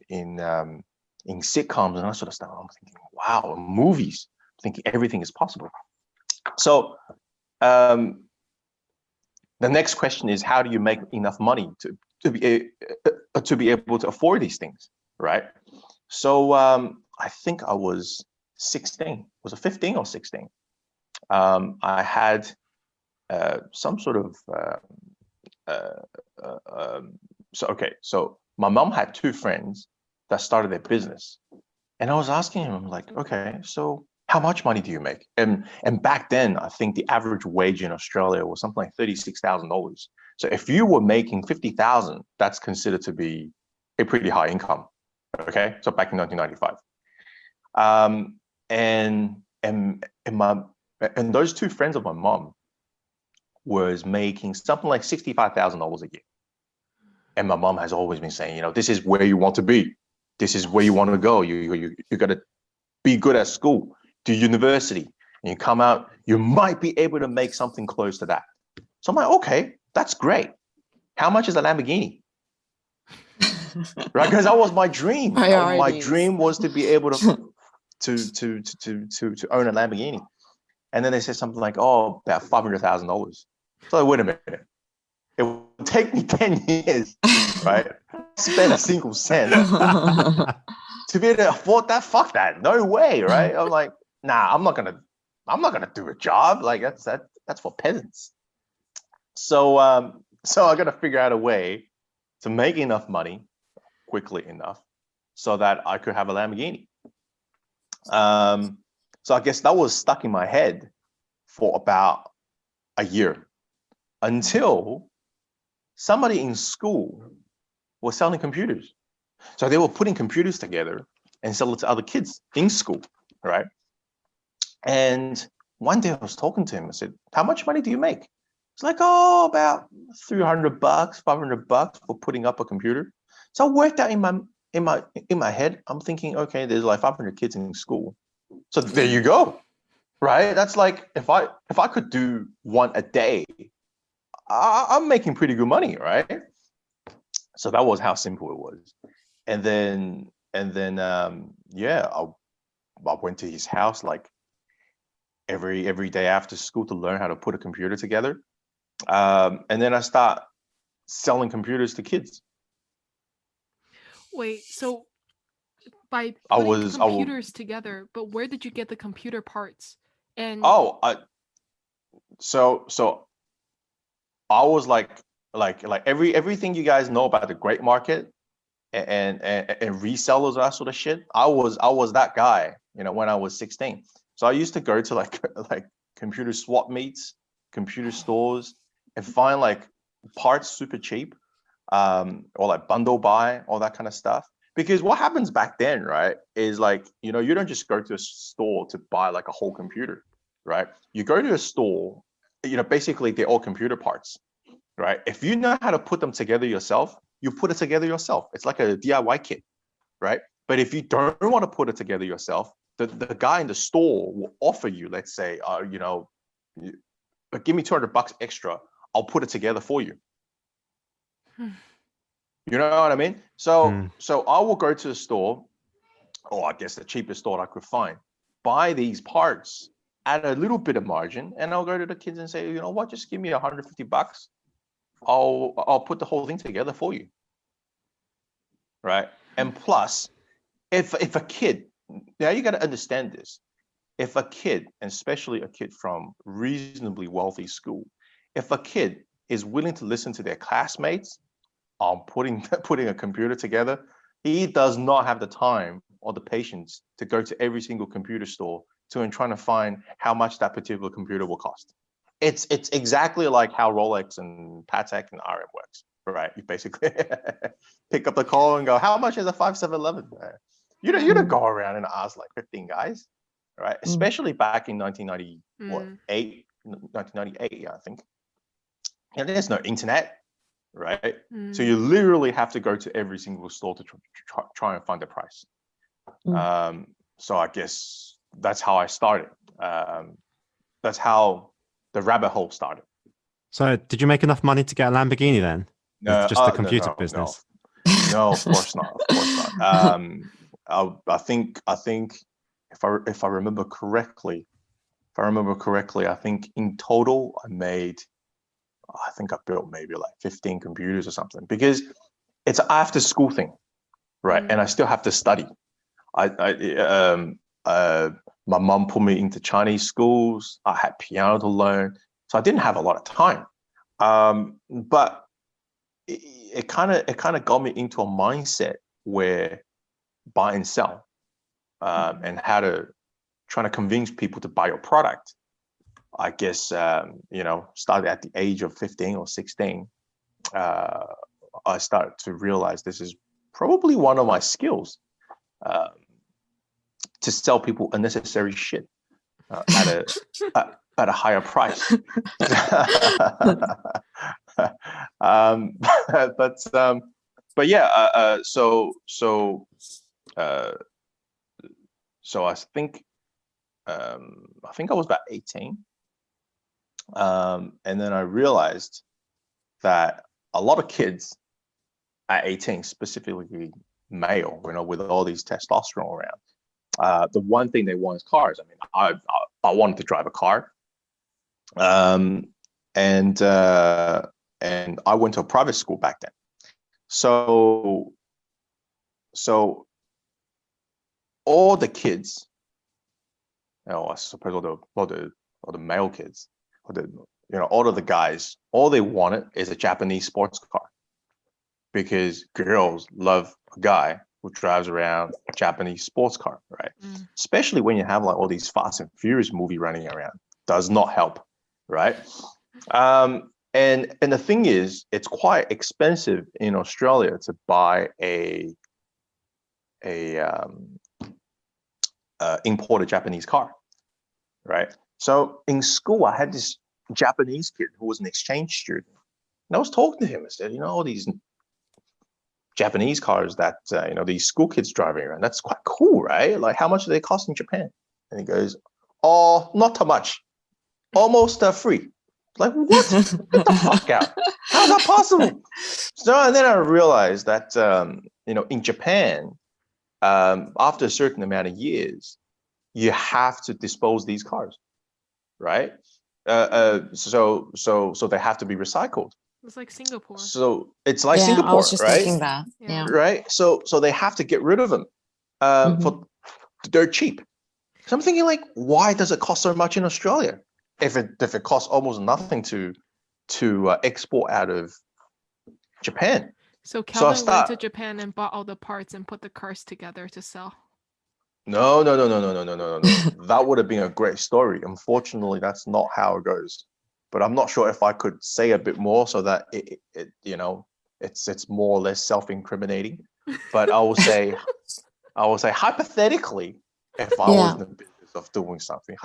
sitcoms and that sort of stuff. I'm thinking, wow, movies. I'm thinking everything is possible. So the next question is, how do you make enough money to be able to afford these things, right? So I think I was 16. Was it 15 or 16? I had some sort of so my mom had 2 friends that started their business, and I was asking him, I'm like, okay, so how much money do you make? And back then, I think the average wage in Australia was something like $36,000. So if you were making 50,000, that's considered to be a pretty high income. Okay, so back in 1995, and those 2 friends of my mom was making something like $65,000 a year. And my mom has always been saying, you know, this is where you want to be. This is where you want to go. You got to be good at school, do university, and you come out, you might be able to make something close to that. So I'm like, okay, that's great. How much is a Lamborghini? Right? Because that was my dream. My dream was to be able to own a Lamborghini. And then they said something like, oh, about $500,000. So wait a minute. It will take me 10 years, right? Spend a single cent to be able to afford that. Fuck that. No way, right? I'm like, nah, I'm not gonna do a job. Like that's for peasants. So I gotta figure out a way to make enough money quickly enough so that I could have a Lamborghini. So I guess that was stuck in my head for about a year until somebody in school was selling computers. So they were putting computers together and sell it to other kids in school, right? And one day I was talking to him. I said, "How much money do you make?" It's like, "Oh, about $300, $500 for putting up a computer." So I worked out in my head. I'm thinking, okay, there's like 500 kids in school. So there you go, right? That's like if I could do one a day, I'm making pretty good money, right? So that was how simple it was. And then yeah, I went to his house like every day after school to learn how to put a computer together. And then I start selling computers to kids. Wait, so by putting computers together, but where did you get the computer parts? And so I was like everything you guys know about the great market and resellers and that sort of shit. I was that guy, when I was 16. So I used to go to like computer swap meets, computer stores, and find like parts super cheap, or like bundle buy, all that kind of stuff. Because what happens back then, right, is like, you don't just go to a store to buy like a whole computer, right? You go to a store, basically they're all computer parts, right? If you know how to put them together yourself, you put it together yourself. It's like a DIY kit, right? But if you don't want to put it together yourself, the guy in the store will offer you, let's say, but give me $200 extra, I'll put it together for you. You know what I mean? So I will go to the store, or I guess the cheapest store I could find, buy these parts at a little bit of margin, and I'll go to the kids and say, "You know what? Just give me $150. I'll put the whole thing together for you." Right? And plus, if a kid, now you got to understand this. If a kid, and especially a kid from reasonably wealthy school, if a kid is willing to listen to their classmates on putting a computer together, he does not have the time or the patience to go to every single computer store and trying to find how much that particular computer will cost. It's exactly like how Rolex and Patek and RM works, right? You basically pick up the call and go, "How much is a 5711?" You don't go around and ask like 15 guys, right? Especially back in 1998, I think. And there's no internet, right? So you literally have to go to every single store to try and find the price. So I guess that's how I started. That's how the rabbit hole started. So did you make enough money to get a Lamborghini then? No, just the computer business. No, of course not. Of course not. I think if I remember correctly, I think in total I built maybe like 15 computers or something, because it's an after school thing, right? And I still have to study. My mom put me into Chinese schools. I had piano to learn, so I didn't have a lot of time. But it kind of got me into a mindset where buy and sell, and how to try to convince people to buy your product. I guess, started at the age of 15 or 16. I started to realize this is probably one of my skills, to sell people unnecessary shit at a higher price. But yeah, so I think I was about 18. And then I realized that a lot of kids at 18, specifically male, with all these testosterone around, the one thing they want is cars. I mean, I wanted to drive a car, and I went to a private school back then. So all the kids, I suppose all the male kids, all of the guys, all they wanted is a Japanese sports car, because girls love a guy who drives around a Japanese sports car, right? Especially when you have like all these Fast and Furious movie running around, does not help, right? And the thing is, it's quite expensive in Australia to buy a imported Japanese car, right? So in school, I had this Japanese kid who was an exchange student, and I was talking to him. I said, all these Japanese cars that these school kids driving around, that's quite cool, right? Like, how much do they cost in Japan? And he goes, oh, not too much, almost free. Like, what? Get the fuck out. How's that possible? So, and then I realized that in Japan, after a certain amount of years, you have to dispose these cars, right? So they have to be recycled. It's like Singapore. So it's like Yeah, Singapore, I was just right? thinking that. Yeah. Yeah. Right. So they have to get rid of them for they're cheap. So I'm thinking, like, why does it cost so much in Australia if it costs almost nothing to export out of Japan? So Kelvin went to Japan and bought all the parts and put the cars together to sell. No. That would have been a great story. Unfortunately, that's not how it goes. But I'm not sure if I could say a bit more so that it's more or less self-incriminating. But I will say hypothetically, if I was in the business of doing something,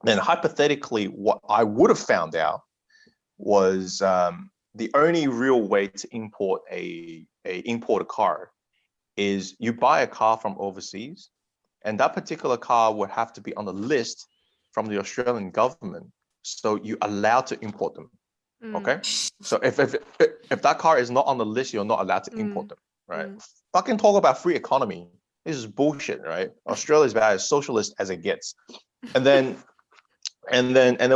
then hypothetically, what I would have found out was the only real way to import a car is you buy a car from overseas, and that particular car would have to be on the list from the Australian government, so you're allowed to import them. Okay, so if that car is not on the list, you're not allowed to import them, right? Fucking talk about free economy. This is bullshit, right? Australia is about as socialist as it gets. And then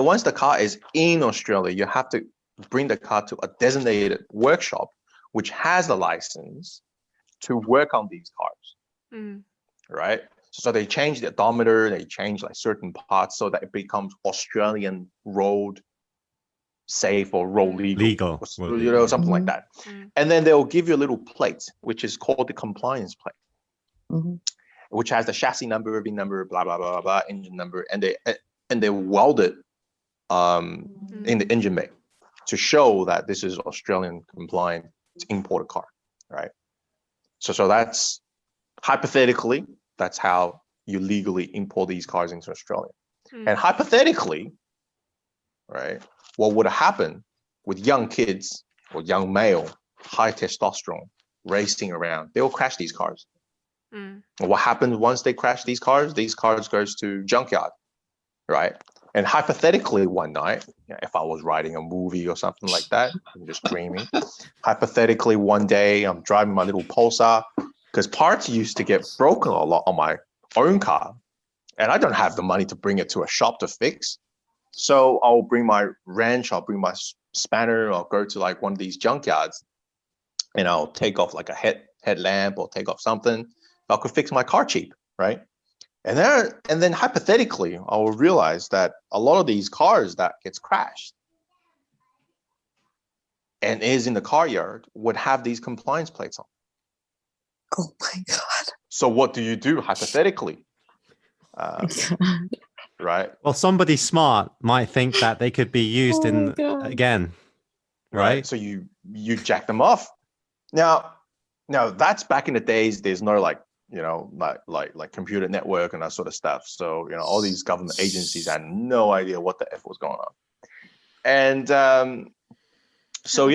once the car is in Australia, you have to bring the car to a designated workshop which has the license to work on these cars, right? So they change the odometer, they change like certain parts so that it becomes Australian road safe or road legal. Something like that. And then they'll give you a little plate, which is called the compliance plate, which has the chassis number, VIN number, blah blah blah blah, blah, engine number, and they weld it in the engine bay to show that this is Australian compliant imported car, right? So that's hypothetically, that's how you legally import these cars into Australia. And hypothetically, right, what would happen with young kids or young male, high testosterone, racing around? They will crash these cars. And what happens once they crash these cars? These cars goes to junkyard, right? And hypothetically, one night, if I was writing a movie or something like that, I'm just dreaming. Hypothetically, one day I'm driving my little Pulsar, because parts used to get broken a lot on my own car, and I don't have the money to bring it to a shop to fix. So I'll bring my wrench, I'll bring my spanner, I'll go to like one of these junkyards, and I'll take off like a headlamp or take off something. I could fix my car cheap, right? And then hypothetically, I will realize that a lot of these cars that gets crashed and is in the car yard would have these compliance plates on. Oh my God. So what do you do hypothetically? Right? Well, somebody smart might think that they could be used again, right? So you jack them off. Now that's back in the days. There's no like computer network and that sort of stuff. So all these government agencies had no idea what the F was going on. And so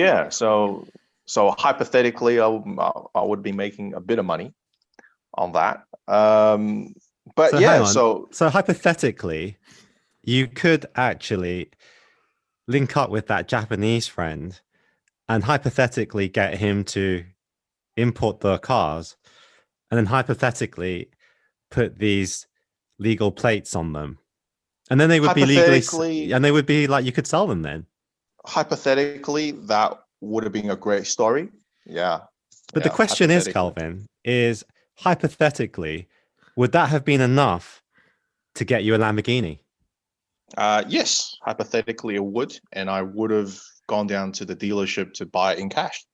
hypothetically, I would be making a bit of money on that. So hypothetically, you could actually link up with that Japanese friend and hypothetically get him to import the cars, and then hypothetically put these legal plates on them, and then they would be legally, and they would be like, you could sell them then. Hypothetically, that would have been a great story. Yeah. But the question is, Kelvin, is hypothetically, would that have been enough to get you a Lamborghini? Yes, hypothetically it would, and I would have gone down to the dealership to buy it in cash.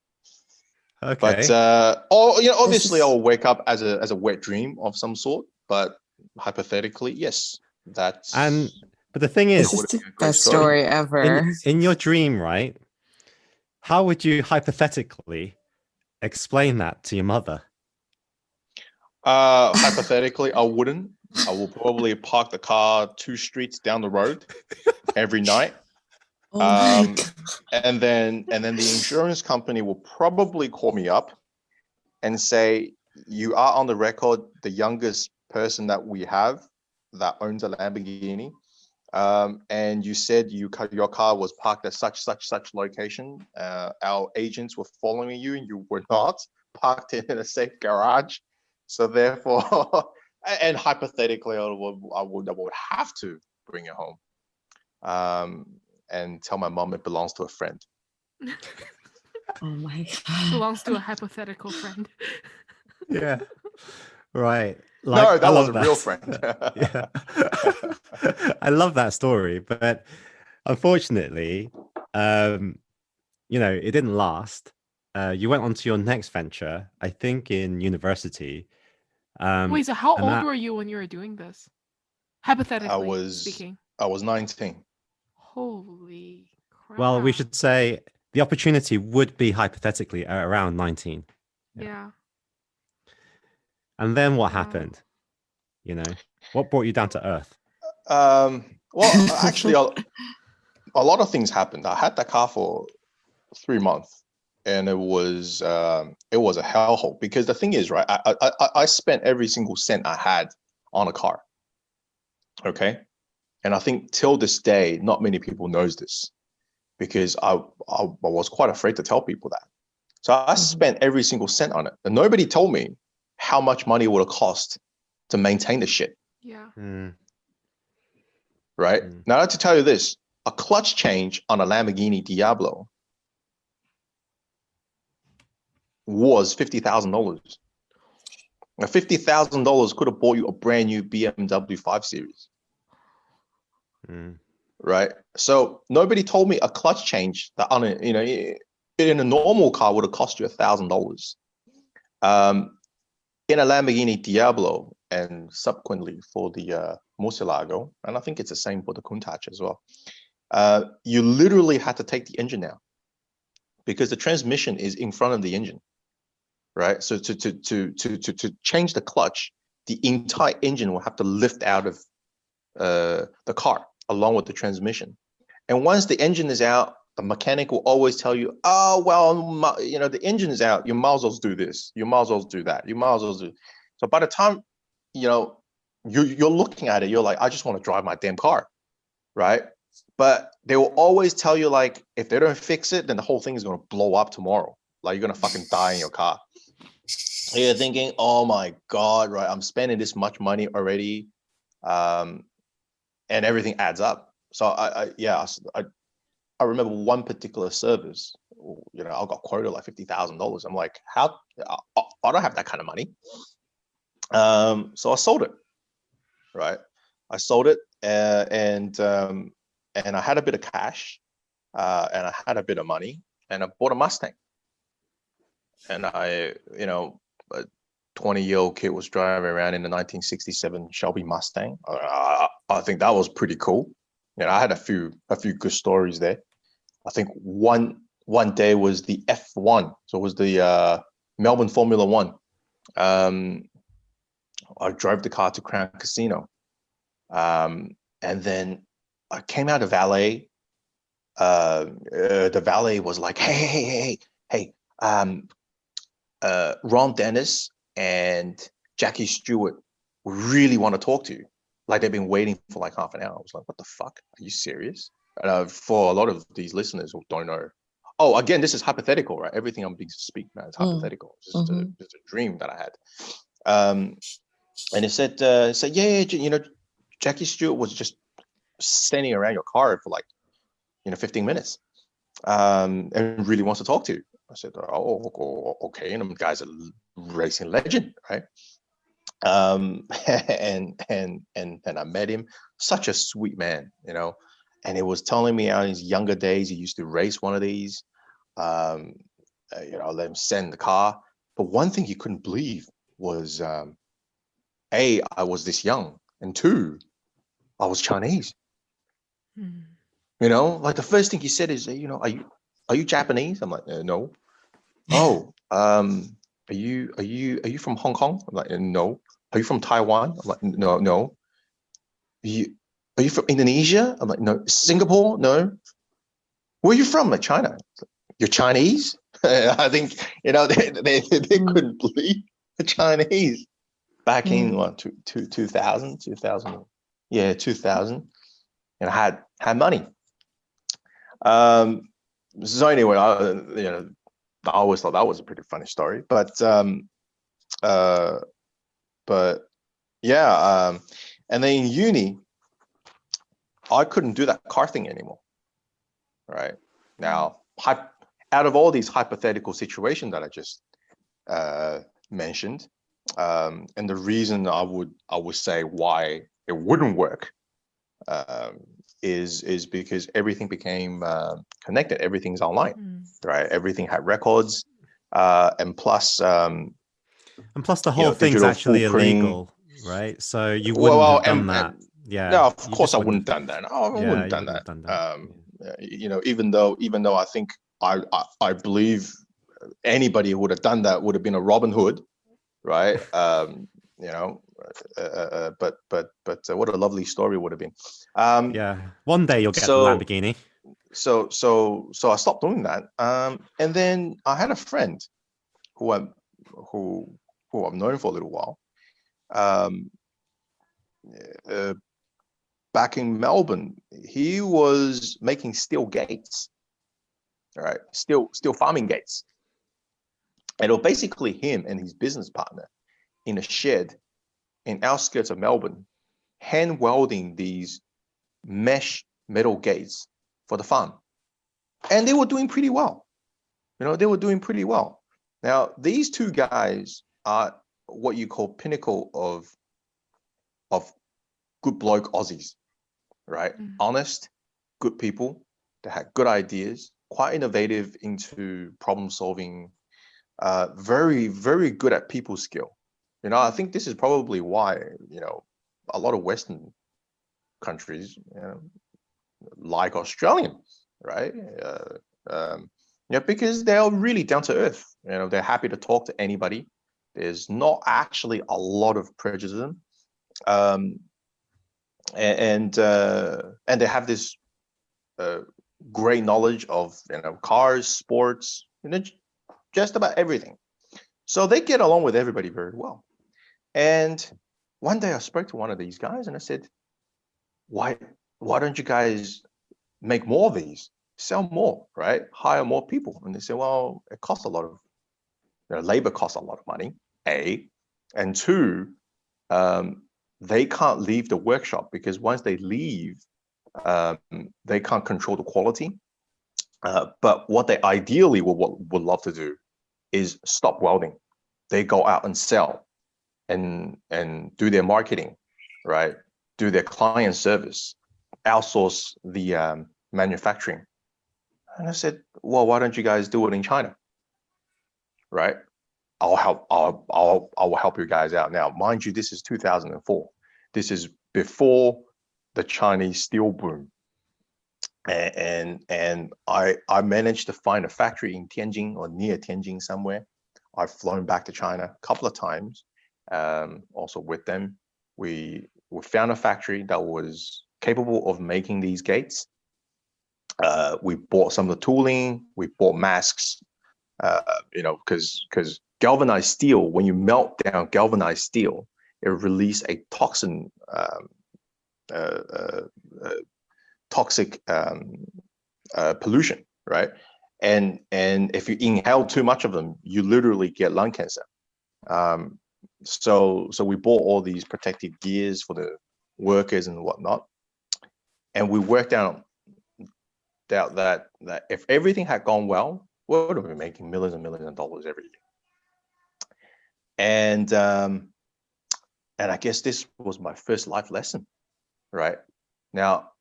Okay. But obviously I will wake up as a wet dream of some sort. But hypothetically, yes, that's. But But the thing This is, is the Great best story. story ever. in your dream, right? How would you hypothetically explain that to your mother? Hypothetically, I wouldn't. I will probably park the car 2 streets down the road every night. Oh my Um, and then the insurance company will probably call me up and say, you are on the record the youngest person that we have that owns a Lamborghini. And you said your car was parked at such location. Our agents were following you and you were not parked in a safe garage. So therefore, and hypothetically, I would have to bring it home. And tell my mom it belongs to a friend. Oh my god. Belongs to a hypothetical friend. Yeah. Right. No, that I was love a real friend. Yeah. I love that story, but unfortunately, it didn't last. You went on to your next venture, I think in university. Wait, so how and old that- were you when you were doing this? Hypothetically speaking. I was 19. Holy crap. Well, we should say the opportunity would be hypothetically around 19. Yeah. And then what Wow. happened? What brought you down to earth? Well, actually, a lot of things happened. I had that car for 3 months, and it was a hellhole because the thing is, right? I spent every single cent I had on a car. Okay, and I think till this day, not many people knows this because I was quite afraid to tell people that. So I spent every single cent on it, and nobody told me how much money it would have cost to maintain the shit. Yeah. Right? Now, I have to tell you this, a clutch change on a Lamborghini Diablo was $50,000. Now, $50,000 could have bought you a brand new BMW 5 Series. Right? So nobody told me a clutch change that in a normal car would have cost you $1,000. In a Lamborghini Diablo, and subsequently for the Murcielago, and I think it's the same for the Countach as well. You literally had to take the engine out because the transmission is in front of the engine, right? So to change the clutch, the entire engine will have to lift out of the car along with the transmission. And once the engine is out, the mechanic will always tell you, oh, well, the engine is out. You might as well do this. You might as well do that. You might as well do. So by the time, you're looking at it, you're like, I just want to drive my damn car, right? But they will always tell you, like, if they don't fix it, then the whole thing is going to blow up tomorrow. Like, you're going to fucking die in your car. So you're thinking, oh my God, right? I'm spending this much money already. And everything adds up. So I remember one particular service, I got quoted like $50,000. I'm like, how? I don't have that kind of money. So I sold it, right? I sold it, and I had a bit of cash, and I had a bit of money, and I bought a Mustang. And a 20-year-old kid was driving around in the 1967 Shelby Mustang. I think that was pretty cool. I had a few good stories there. I think one day was the F1, so it was the Melbourne Formula One. I drove the car to Crown Casino, and then I came out of valet. The valet was like, hey, Ron Dennis and Jackie Stewart really want to talk to you. Like, they've been waiting for like half an hour. I was like, what the fuck? Are you serious? For a lot of these listeners who don't know. Oh, again, this is hypothetical, right? Everything I'm being speaking about is hypothetical. It's just a dream that I had. And it said, yeah, Jackie Stewart was just standing around your car for like, 15 minutes, and really wants to talk to you. I said, oh, okay. And the guy's a racing legend, right? And I met him, such a sweet man, and he was telling me how in his younger days he used to race one of these. I let him send the car, but one thing he couldn't believe was, A, I was this young, and two, I was Chinese. You know, like the first thing he said is, you know, are you Japanese? I'm like, no. Oh, are you from Hong Kong? I'm like, no. Are you from Taiwan? I'm like, no. Are you from Indonesia? I'm like, no. Singapore? No. Where are you from? Like, China. You're Chinese? I think, you know, they couldn't believe the Chinese back in 2000. Yeah, 2000. And I had money. So anyway, I always thought that was a pretty funny story, but yeah, and then in uni, I couldn't do that car thing anymore. Right now, out of all these hypothetical situations that I just mentioned, and the reason I would say why it wouldn't work is because everything became connected. Everything's online, right? Everything had records, and plus the whole thing's actually illegal, right? So you wouldn't have done that. Yeah. No, of course I wouldn't have done that. I wouldn't have done that. You know, even though I think I believe anybody who would have done that would have been a Robin Hood, right? You know, but what a lovely story would have been. Yeah, one day you'll get the Lamborghini. So I stopped doing that. And then I had a friend who I've known for a little while. Back in Melbourne, he was making steel gates, right? Steel farming gates. And it was basically him and his business partner in a shed in outskirts of Melbourne, hand welding these mesh metal gates for the farm. And they were doing pretty well. You know, they were doing pretty well. Now, these two guys are what you call pinnacle of good bloke Aussies, right? Honest, good people. They had good ideas, quite innovative into problem solving, very, very good at people skill. You know, I think this is probably why, you know, a lot of Western countries, you know, like Australians, right? Yeah, because they're really down to earth. You know, they're happy to talk to anybody. There's not actually a lot of prejudice, and they have this great knowledge of, you know, cars, sports, you know, just about everything. So they get along with everybody very well. And one day I spoke to one of these guys and I said, why don't you guys make more of these? Sell more, right? Hire more people. And they say, well, it costs a lot of, you know, labor costs a lot of money, A. And two, they can't leave the workshop because once they leave, they can't control the quality. But what they ideally would love to do is stop welding. They go out and sell and do their marketing, right? Do their client service, outsource the manufacturing. And I said, well, why don't you guys do it in China? Right? I will help you guys out. Now, mind you, this is 2004. This is before the Chinese steel boom. And I managed to find a factory in Tianjin or near Tianjin somewhere. I've flown back to China a couple of times, also with them. We found a factory that was capable of making these gates. We bought some of the tooling. We bought masks. You know, because galvanized steel, when you melt down galvanized steel, it releases a toxic pollution, right? And if you inhale too much of them, you literally get lung cancer. So we bought all these protective gears for the workers and whatnot, and we worked out that if everything had gone well, we would have been making millions and millions of dollars every year. And I guess this was my first life lesson, right? Now,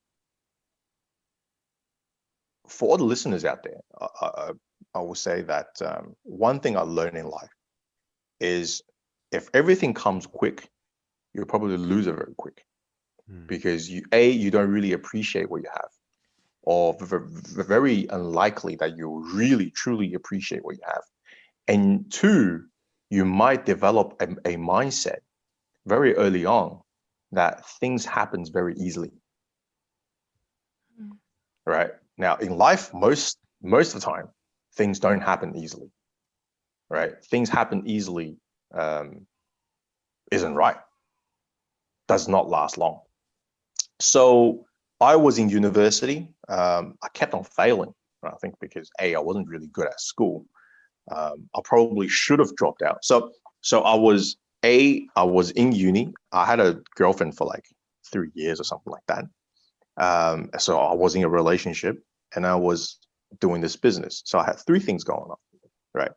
for all the listeners out there, I will say that one thing I learned in life is if everything comes quick, you'll probably lose it very quick, because you don't really appreciate what you have. or very unlikely that you really truly appreciate what you have. And two, you might develop a mindset very early on that things happen very easily. Right? Now, in life, most of the time, things don't happen easily. Right? Things happen easily isn't right. Does not last long. So I was in university. I kept on failing, I think, because I wasn't really good at school. I probably should have dropped out. So I was in uni. I had a girlfriend for like 3 years or something like that. So I was in a relationship and I was doing this business. So I had three things going on, right?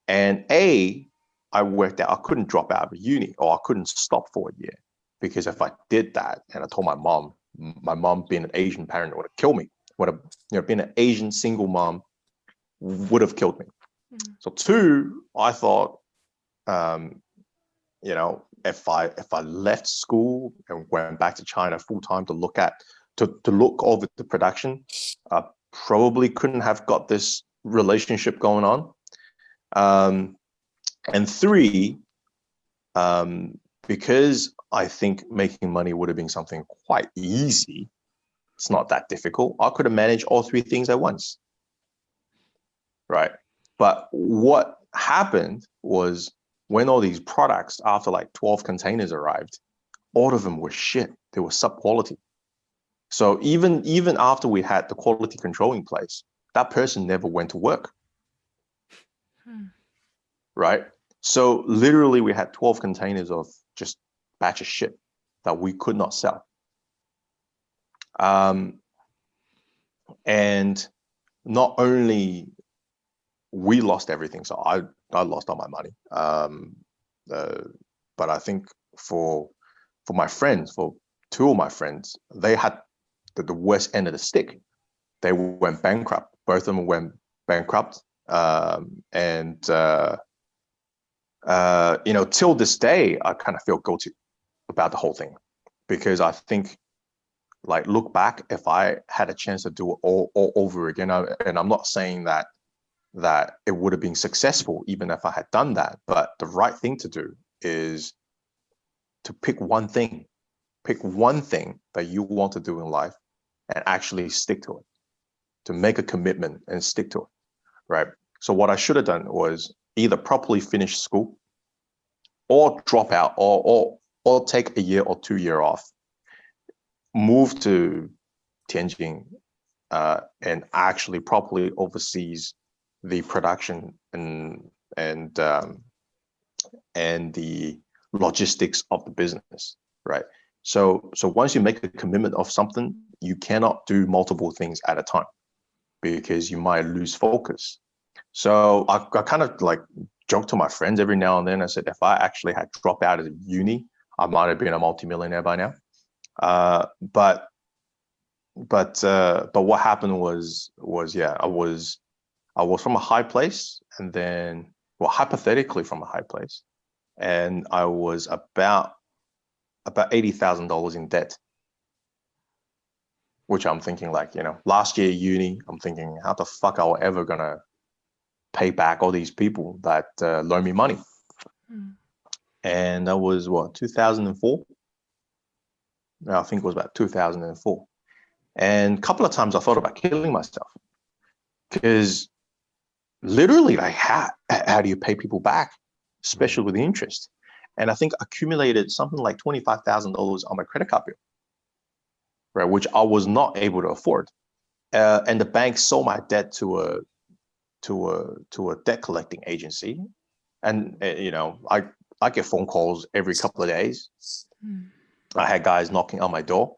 And I worked out I couldn't drop out of uni, or I couldn't stop for a year, because if I did that and I told my mom being an Asian parent would have killed me. Being an Asian single mom would have killed me. So two, I thought, if I left school and went back to China full time to look over the production, I probably couldn't have got this relationship going on. And three, because I think making money would have been something quite easy. It's not that difficult. I could have managed all three things at once. Right. But what happened was, when all these products, after like 12 containers arrived, all of them were shit. They were sub quality. So even after we had the quality control in place, that person never went to work. Right. So literally we had 12 containers of just batch of shit that we could not sell. And not only we lost everything, so I lost all my money. But I think for my friends, for two of my friends, they had the worst end of the stick. They went bankrupt. Both of them went bankrupt. Till this day, I kind of feel guilty about the whole thing, because I think, like, look back, if I had a chance to do it all over again, and I'm not saying that it would have been successful even if I had done that, but the right thing to do is to pick one thing that you want to do in life and actually stick to it, to make a commitment and stick to it, right? So what I should have done was either properly finish school, or drop out, or take a year or 2 years off, move to Tianjin, and actually properly oversees the production and the logistics of the business, right? So once you make a commitment of something, you cannot do multiple things at a time, because you might lose focus. So I kind of like joke to my friends every now and then. I said, if I actually had dropped out of uni, I might have been a multimillionaire by now. But what happened was I was from a high place, and then, well, hypothetically from a high place, and I was about $80,000 in debt, which I'm thinking, like, last year uni, I'm thinking, how the fuck are we ever gonna pay back all these people that loan me money? And that was 2004. I think it was about 2004. And a couple of times I thought about killing myself, because literally, like, how do you pay people back, especially with the interest? And I think I accumulated something like $25,000 on my credit card bill, right, which I was not able to afford. And the bank sold my debt to a debt collecting agency, and I get phone calls every couple of days. I had guys knocking on my door,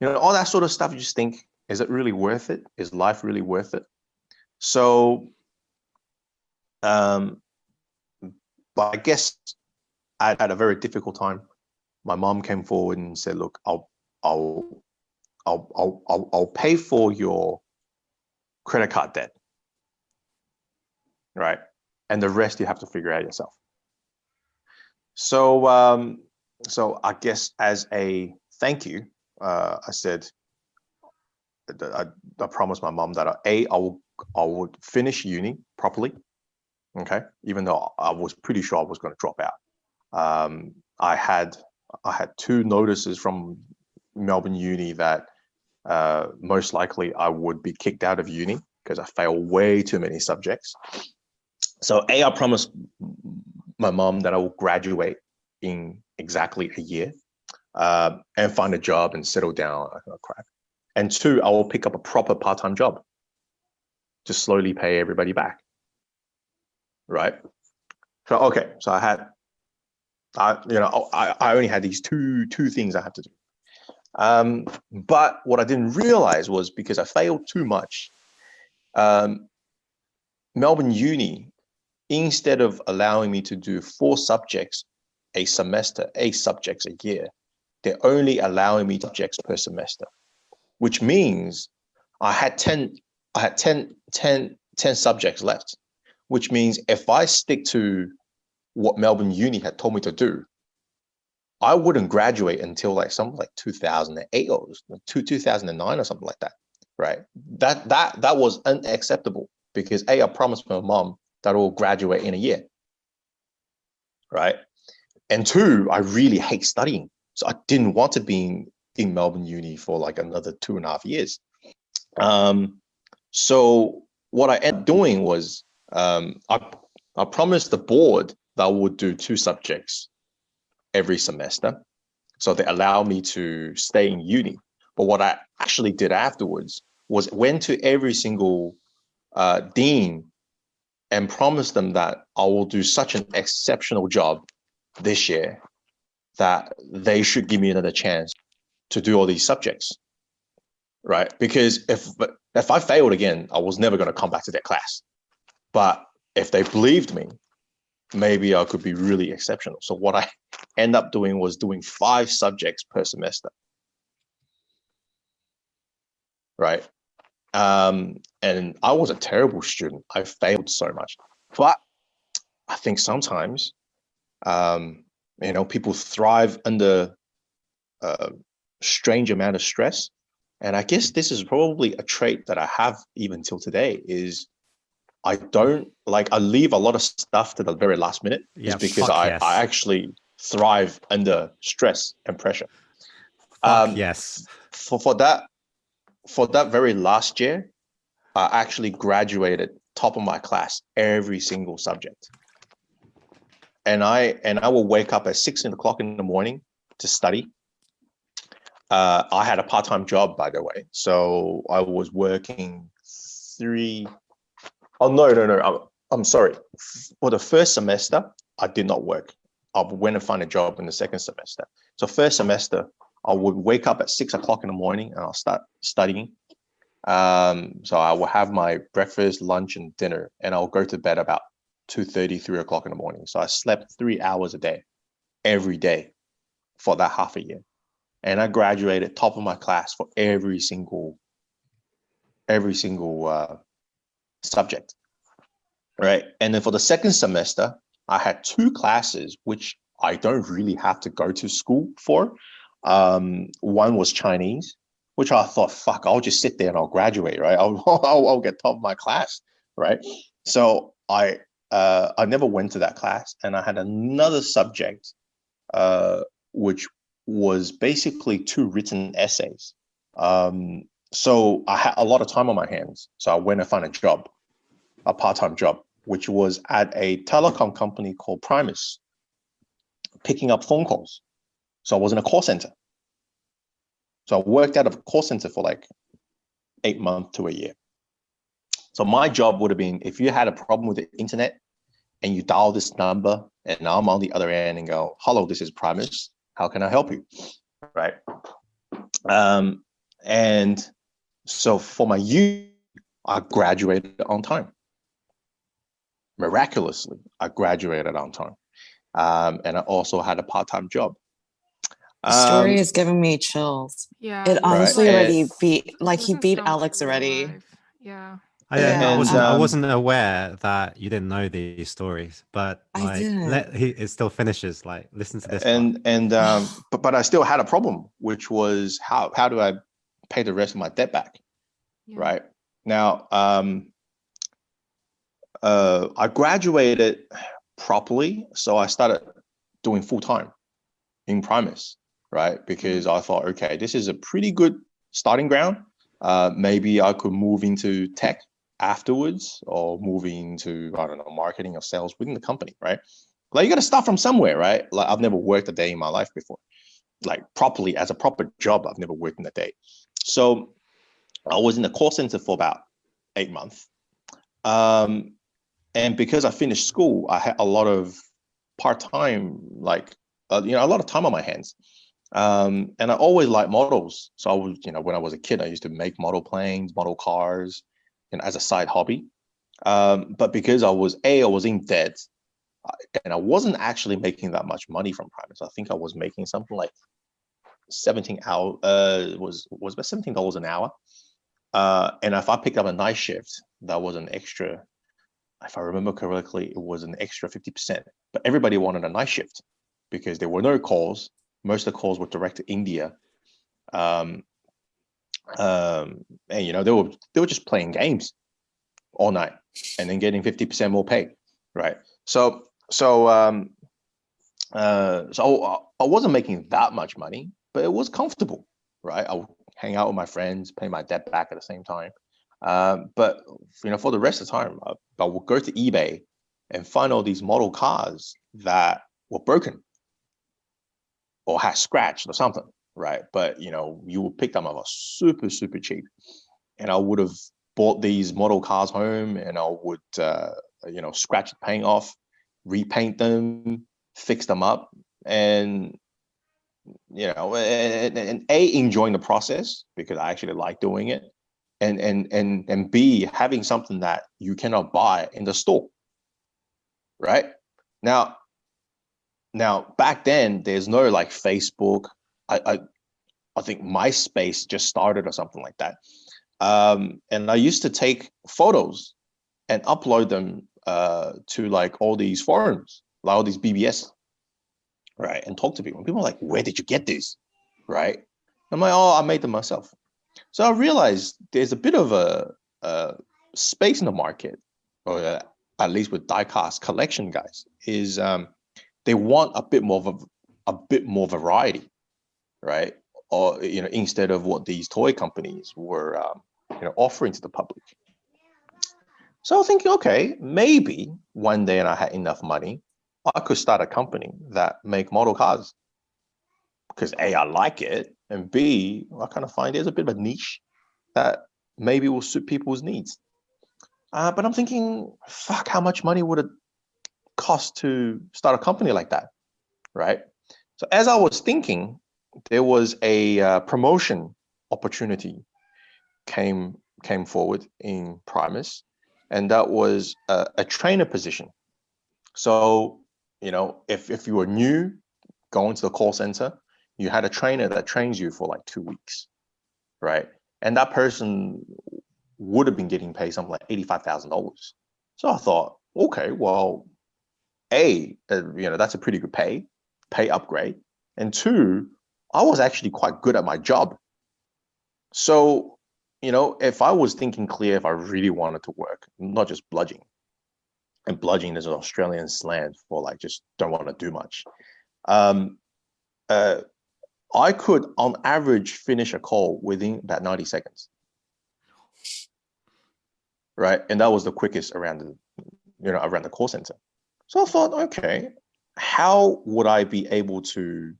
all that sort of stuff. You just think, is it really worth it? Is life really worth it? So, but I guess I had a very difficult time. My mom came forward and said, "Look, I'll pay for your credit card debt, right? And the rest you have to figure out yourself." So, so I guess as a thank you, I said, I promised my mom that I would finish uni properly. Okay, even though I was pretty sure I was going to drop out. I had 2 notices from Melbourne Uni that most likely I would be kicked out of uni because I failed way too many subjects. So I promised my mom that I will graduate in exactly a year and find a job and settle down. Crap. And 2, I will pick up a proper part-time job to slowly pay everybody back. Right. So, okay. So I only had these two things I had to do. But what I didn't realize was because I failed too much, Melbourne Uni, instead of allowing me to do 4 subjects a semester, 8 subjects a year, they're only allowing me subjects per semester, which means I had 10 subjects left, which means if I stick to what Melbourne Uni had told me to do, I wouldn't graduate until like something like 2008 or 2009 or something like that, right? That was unacceptable because I promised my mom that I will graduate in a year, right? And 2, I really hate studying. So I didn't want to be in Melbourne Uni for like another 2.5 years. So what I ended up doing was I promised the board that I would do 2 subjects every semester. So they allow me to stay in uni. But what I actually did afterwards was went to every single dean and promised them that I will do such an exceptional job this year that they should give me another chance to do all these subjects, right? Because if I failed again, I was never going to come back to that class. But if they believed me, maybe I could be really exceptional. So what I end up doing was doing 5 subjects per semester, right? And I was a terrible student. I failed so much. But I think sometimes, people thrive under a strange amount of stress. And I guess this is probably a trait that I have even till today is I leave a lot of stuff to the very last minute just because I actually thrive under stress and pressure. Yes. For that very last year, I actually graduated top of my class every single subject. And I will wake up at 6 o'clock in the morning to study. I had a part-time job, by the way. So I was working 3. Oh, no. I'm sorry. For the first semester, I did not work. I went and find a job in the second semester. So first semester, I would wake up at 6 o'clock in the morning and I'll start studying. So I will have my breakfast, lunch, and dinner, and I'll go to bed about 2:30, 3 o'clock in the morning. So I slept 3 hours a day, every day for that half a year. And I graduated top of my class for every single subject, right? And then for the second semester, I had 2 classes, which I don't really have to go to school for. One was Chinese, which I thought, fuck, I'll just sit there and I'll graduate, right? I'll get top of my class, right? So I never went to that class, and I had another subject, which was basically 2 written essays. So I had a lot of time on my hands. So I went and found a part-time job, which was at a telecom company called Primus, picking up phone calls. So I was in a call center. So I worked out of a call center for like 8 months to a year. So my job would have been, if you had a problem with the internet and you dial this number and I'm on the other end and go, hello, this is Primus. How can I help you? Right. And so for my youth, I graduated on time. Miraculously, I graduated on time. And I also had a part-time job. The story is giving me chills. Yeah. It honestly Right. already beat, like he Doesn't beat sound Alex like real already. life. Yeah. I wasn't aware that you didn't know these stories, but I didn't. It still finishes. Like, listen to this. But I still had a problem, which was how do I pay the rest of my debt back? right? Now, I graduated properly, so I started doing full-time in Primus, right? Because I thought, okay, this is a pretty good starting ground. Maybe I could move into tech afterwards, or moving to, I don't know, marketing or sales within the company, right? Like, you got to start from somewhere, right? Like, I've never worked a day in my life before, like properly as a proper job. I've never worked in a day. So I was in the call center for about 8 months. And because I finished school, I had a lot of part-time, like, a lot of time on my hands. And I always liked models. So I was, when I was a kid, I used to make model planes, model cars, as a side hobby. But because I was in debt, and I wasn't actually making that much money from Primus. I think I was making something like was about $17 an hour. And if I picked up a night shift, that was an extra, if I remember correctly, it was an extra 50%. But everybody wanted a night shift because there were no calls. Most of the calls were direct to India. And they were just playing games all night and then getting 50% more pay, right? So I wasn't making that much money, but it was comfortable, right? I would hang out with my friends, pay my debt back at the same time. But for the rest of the time, I would go to eBay and find all these model cars that were broken or had scratched or something, right? But you would pick them up super, super cheap, and I would have bought these model cars home, and I would scratch the paint off, repaint them, fix them up, and enjoying the process because I actually like doing it, and B, having something that you cannot buy in the store, right? Now back then there's no like Facebook. I think MySpace just started or something like that. And I used to take photos and upload them to like all these forums, like all these BBS, right? And talk to people. And people are like, where did you get this? Right? I'm like, oh, I made them myself. So I realized there's a bit of a space in the market, or at least with diecast collection guys, is they want a bit more variety, right? Or instead of what these toy companies were offering to the public. So I was thinking, okay, maybe one day, and I had enough money, I could start a company that make model cars. Because A, I like it, and B, I kind of find there's a bit of a niche that maybe will suit people's needs. But I'm thinking, fuck, how much money would it cost to start a company like that, right? So as I was thinking, there was a promotion opportunity came forward in Primus, and that was a trainer position. So, if you were new going to the call center, you had a trainer that trains you for like 2 weeks, right? And that person would have been getting paid something like $85,000. So I thought, okay, well, A, that's a pretty good pay upgrade. And two, I was actually quite good at my job. So, if I was thinking clear, if I really wanted to work, not just bludgeoning, and bludgeoning is an Australian slang for like just don't want to do much. I could, on average, finish a call within about 90 seconds. Right. And that was the quickest around the call center. So I thought, okay, how would I be able to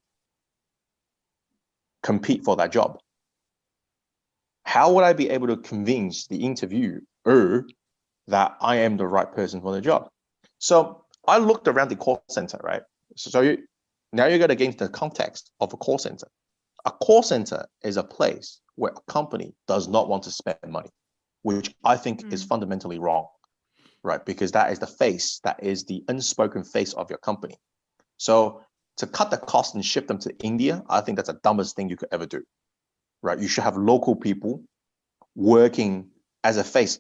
compete for that job? How would I be able to convince the interviewer that I am the right person for the job? So I looked around the call center, right? So now you're going to get into the context of a call center. A call center is a place where a company does not want to spend money, which I think is fundamentally wrong, right? Because that is the face, that is the unspoken face of your company. So to cut the cost and ship them to India, I think that's the dumbest thing you could ever do, right? You should have local people working as a face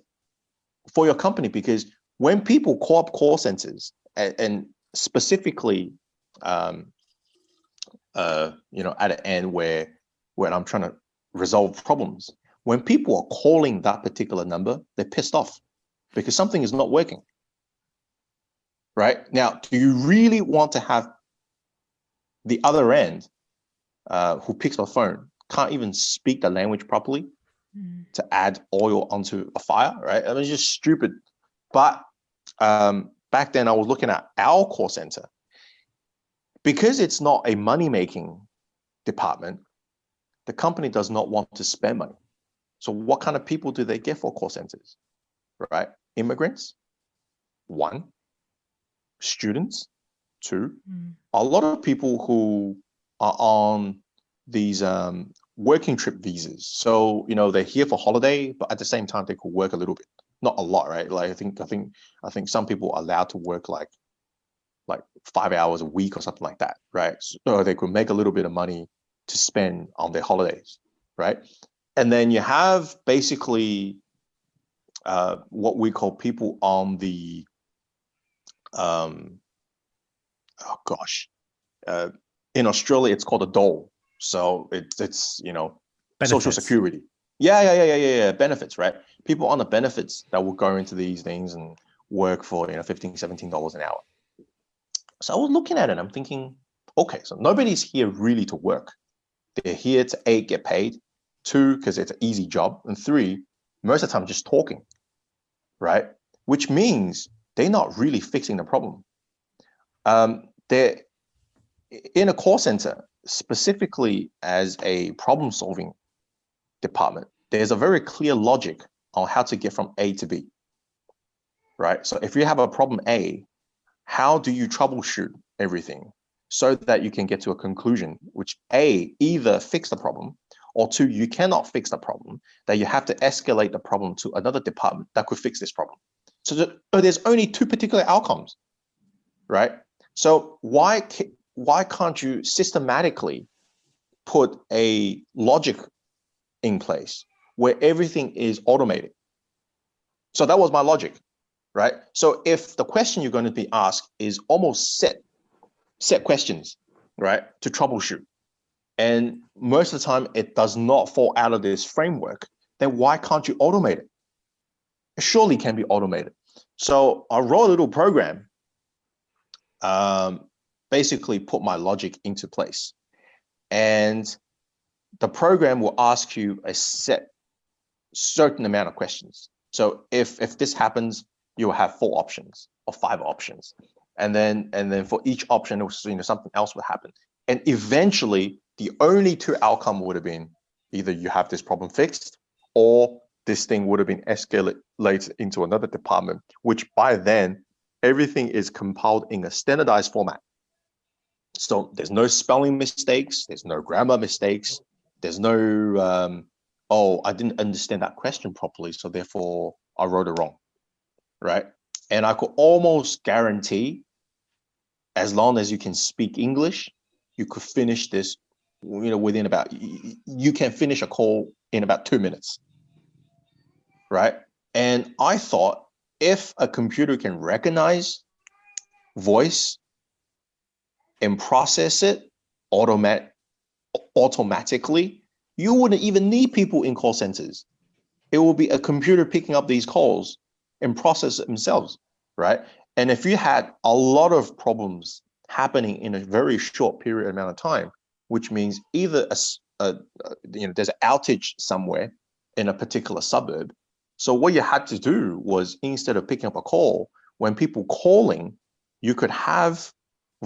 for your company, because when people call up call centers and specifically, at an end where I'm trying to resolve problems, When people are calling that particular number, they're pissed off because something is not working. Right? Now, do you really want to have the other end who picks the phone, can't even speak the language properly to add oil onto a fire, right? I mean, it's just stupid. But back then I was looking at our call center. Because it's not a money-making department, the company does not want to spend money. So what kind of people do they get for call centers, right? Immigrants, 1. Students, 2. A lot of people who are on these working trip visas. So, you know, they're here for holiday, but at the same time, they could work a little bit. Not a lot, right? Like I think some people are allowed to work like 5 hours a week or something like that, right? So they could make a little bit of money to spend on their holidays, right? And then you have basically what we call people on the in Australia it's called a dole. So it's you know, Benefits. Social security. Yeah, benefits, right? People on the benefits that will go into these things and work for, you know, $15, $17 an hour. So I was looking at it, I'm thinking, okay, so nobody's here really to work. They're here to A, get paid, 2, because it's an easy job, and 3, most of the time just talking, right? Which means they're not really fixing the problem. They're in a call center, specifically as a problem-solving department, there's a very clear logic on how to get from A to B, right? So if you have a problem A, how do you troubleshoot everything so that you can get to a conclusion, which A, either fix the problem, or 2, you cannot fix the problem, that you have to escalate the problem to another department that could fix this problem. So there's only 2 particular outcomes, right? So why can't you systematically put a logic in place where everything is automated? So that was my logic, right? So if the question you're going to be asked is almost set questions, right, to troubleshoot, and most of the time it does not fall out of this framework, then why can't you automate it? It surely can be automated. So I wrote a little program, basically put my logic into place. And the program will ask you a certain amount of questions. So if this happens, you'll have 4 options or 5 options. And then for each option, you know, something else will happen. And eventually, the only 2 outcomes would have been either you have this problem fixed, or this thing would have been escalated into another department, which by then, everything is compiled in a standardized format. So there's no spelling mistakes, there's no grammar mistakes, there's no, oh, I didn't understand that question properly, so therefore I wrote it wrong, right? And I could almost guarantee, as long as you can speak English, you could finish this, you know, within about, you can finish a call in about 2 minutes, right? And I thought, if a computer can recognize voice and process it automatically, you wouldn't even need people in call centers. It will be a computer picking up these calls and process it themselves, right? And if you had a lot of problems happening in a very short period amount of time, which means either you know, there's an outage somewhere in a particular suburb. So what you had to do was, instead of picking up a call, when people calling, you could have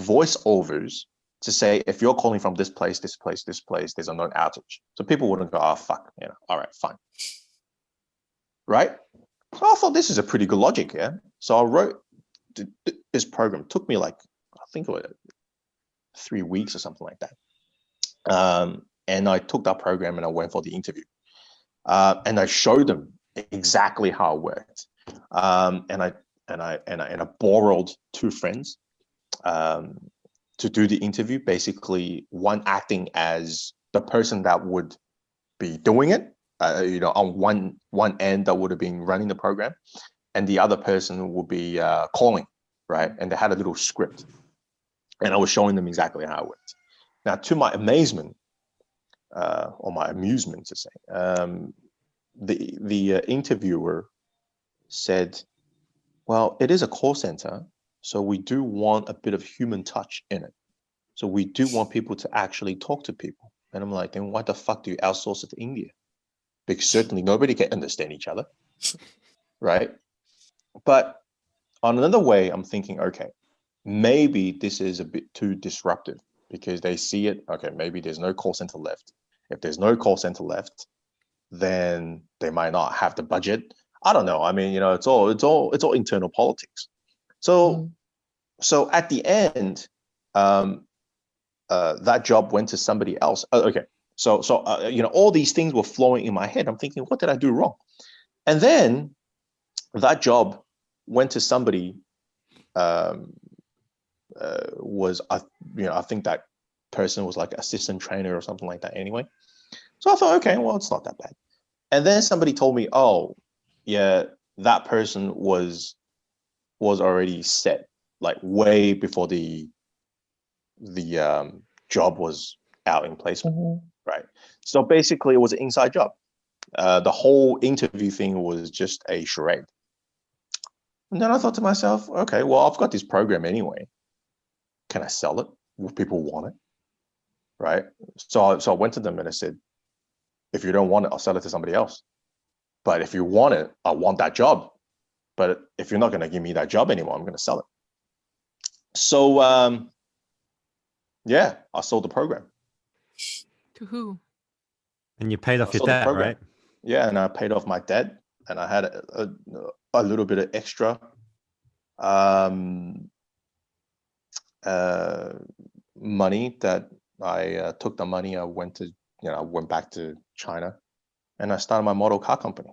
voiceovers to say, if you're calling from this place, this place, this place, there's a known outage. So people wouldn't go, oh, fuck, you know, all right, fine. Right? So I thought this is a pretty good logic, yeah? So I wrote this program. It took me like, I think it was 3 weeks or something like that. And I took that program and I went for the interview. And I showed them exactly how it worked. And I borrowed 2 friends to do the interview, basically one acting as the person that would be doing it, you know, on one end that would have been running the program, and the other person would be calling, right? And they had a little script, and I was showing them exactly how it worked. Now, to my amazement, or my amusement to say, the interviewer said, well, it is a call center, so we do want a bit of human touch in it. So we do want people to actually talk to people. And I'm like, then why the fuck do you outsource it to India? Because certainly nobody can understand each other, right? But on another way, I'm thinking, okay, maybe this is a bit too disruptive because they see it, okay, maybe there's no call center left. If there's no call center left, then they might not have the budget. I don't know. I mean, you know, it's all internal politics. So at the end, that job went to somebody else. Okay. So you know, all these things were flowing in my head. I'm thinking, what did I do wrong? And then that job went to somebody, I think that person was like assistant trainer or something like that anyway. So I thought, okay, well, it's not that bad. And then somebody told me, oh, yeah, that person was already set, like way before the job was out in placement, right? So basically, it was an inside job. The whole interview thing was just a charade. And then I thought to myself, okay, well, I've got this program anyway. Can I sell it? Will people want it? Right? So I went to them and I said, if you don't want it, I'll sell it to somebody else. But if you want it, I want that job. But if you're not going to give me that job anymore, I'm going to sell it. So, yeah, I sold the program. To who? And you paid off your debt, right? Yeah, and I paid off my debt, and I had a little bit of extra money that I took the money. I went back to China, and I started my model car company.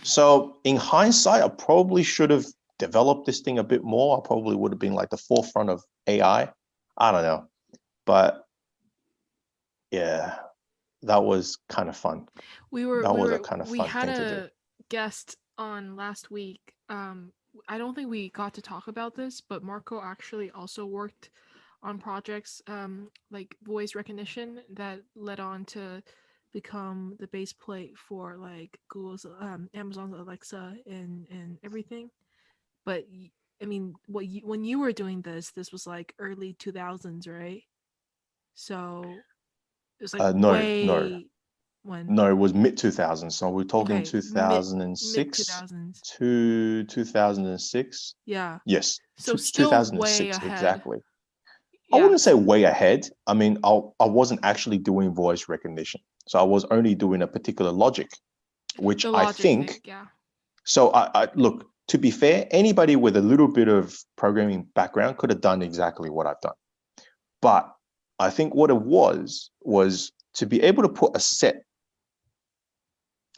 So in hindsight, I probably should have developed this thing a bit more. I probably would have been like the forefront of AI. I don't know, but yeah, that was kind of fun. We had a guest on last week. I don't think we got to talk about this, but Marco actually also worked on projects like voice recognition that led on to become the base plate for like Google's Amazon's Alexa and everything. But I mean, when you were doing this was like early 2000s, right? So it was like no, it was mid 2000s. So we're talking 2006 to 2006. Yeah. Yes. So still 2006 way ahead. Exactly. Yeah. I wouldn't say way ahead. I mean, I wasn't actually doing voice recognition. So I was only doing a particular logic, which I think. Yeah. So I look, to be fair, anybody with a little bit of programming background could have done exactly what I've done. But I think what it was to be able to put a set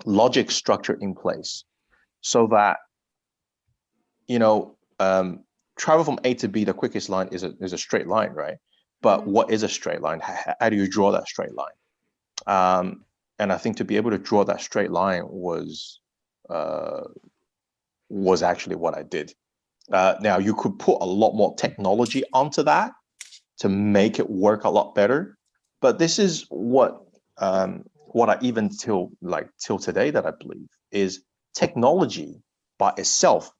logic structure in place so that, you know, travel from A to B, the quickest line is a straight line, right? But what is a straight line? How do you draw that straight line? And I think to be able to draw that straight line was actually what I did. Now you could put a lot more technology onto that to make it work a lot better. But this is what I even till today that I believe is technology by itself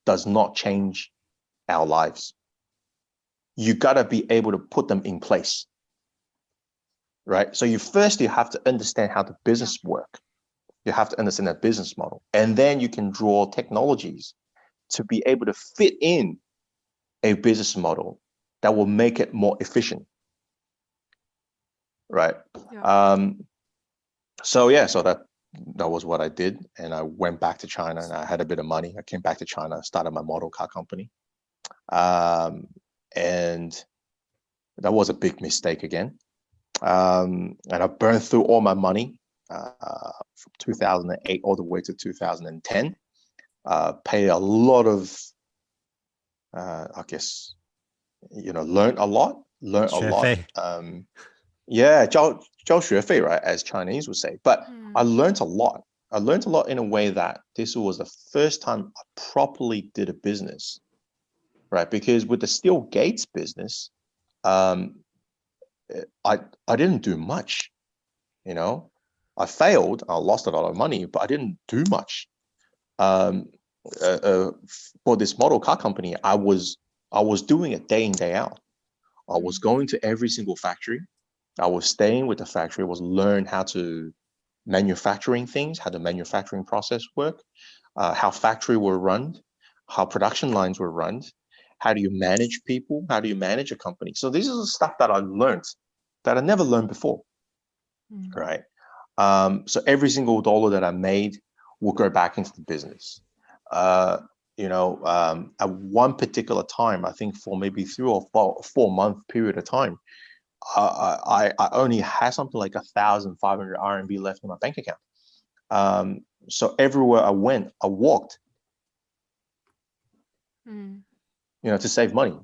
does not change our lives. You got to be able to put them in place, right? So you have to understand how the business work. You have to understand that business model, and then you can draw technologies to be able to fit in a business model that will make it more efficient, right? Yeah. So that was what I did, and I went back to China, and I had a bit of money. I came back to China, started my model car company, and that was a big mistake again. And I burned through all my money from 2008 all the way to 2010. Paid a lot of, I guess, learned a lot. Yeah, 交学费, right, as Chinese would say. But I learned a lot. I learned a lot in a way that this was the first time I properly did a business, right? Because with the steel gates business, I didn't do much, I failed. I lost a lot of money, but I didn't do much. For this model car company, I was doing it day in, day out. I was going to every single factory. I was staying with the factory. I was learn how to manufacturing things, how the manufacturing process work, how factory were run, how production lines were run, how do you manage people, how do you manage a company. So this is the stuff that I learned that I never learned before, right? So every single dollar that I made will go back into the business. At one particular time, I think for maybe 3 or 4 month period of time, I only had something like 1,500 RMB left in my bank account. So everywhere I went, I walked, to save money,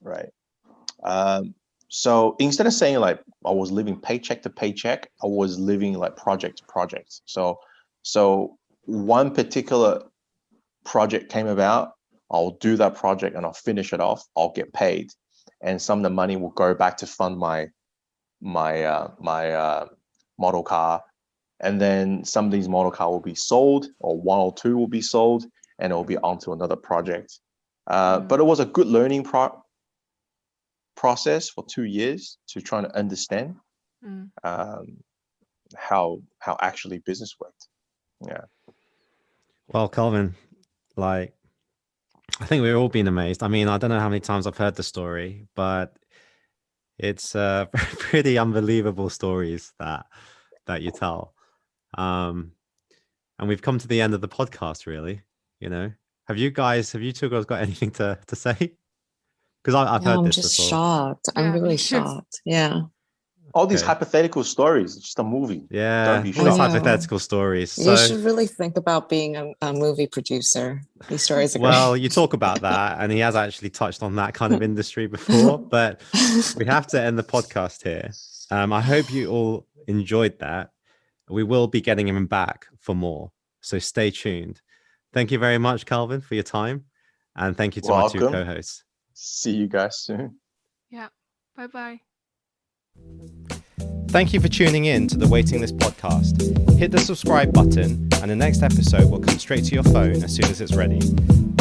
right? So instead of saying like I was living paycheck to paycheck, I was living like project to project. So one particular project came about, I'll do that project and I'll finish it off. I'll get paid, and some of the money will go back to fund my model car, and then some of these model car will be sold, or 1 or 2 will be sold, and it will be onto another project. But it was a good learning process for 2 years to try to understand how actually business worked. Yeah. Well, Kelvin, like, I think we've all been amazed. I mean, I don't know how many times I've heard the story, but it's pretty unbelievable stories that you tell. And we've come to the end of the podcast, really. Have you two guys got anything to say? Because I've heard this just before. shocked. I'm really shocked. Yeah. All these hypothetical stories, it's just a movie. Yeah, Don't be all these shocked. hypothetical stories. You should really think about being a movie producer. These stories are well, great. you talk about that, and he has actually touched on that kind of industry before, but we have to end the podcast here. I hope you all enjoyed that. We will be getting him back for more, so stay tuned. Thank you very much, Kelvin, for your time, and thank you to my 2 co-hosts. See you guys soon. Yeah. Bye-bye. Thank you for tuning in to the Waiting List podcast. Hit the subscribe button and the next episode will come straight to your phone as soon as it's ready.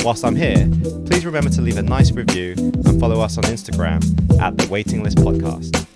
Whilst I'm here, please remember to leave a nice review and follow us on Instagram at the Waiting List podcast.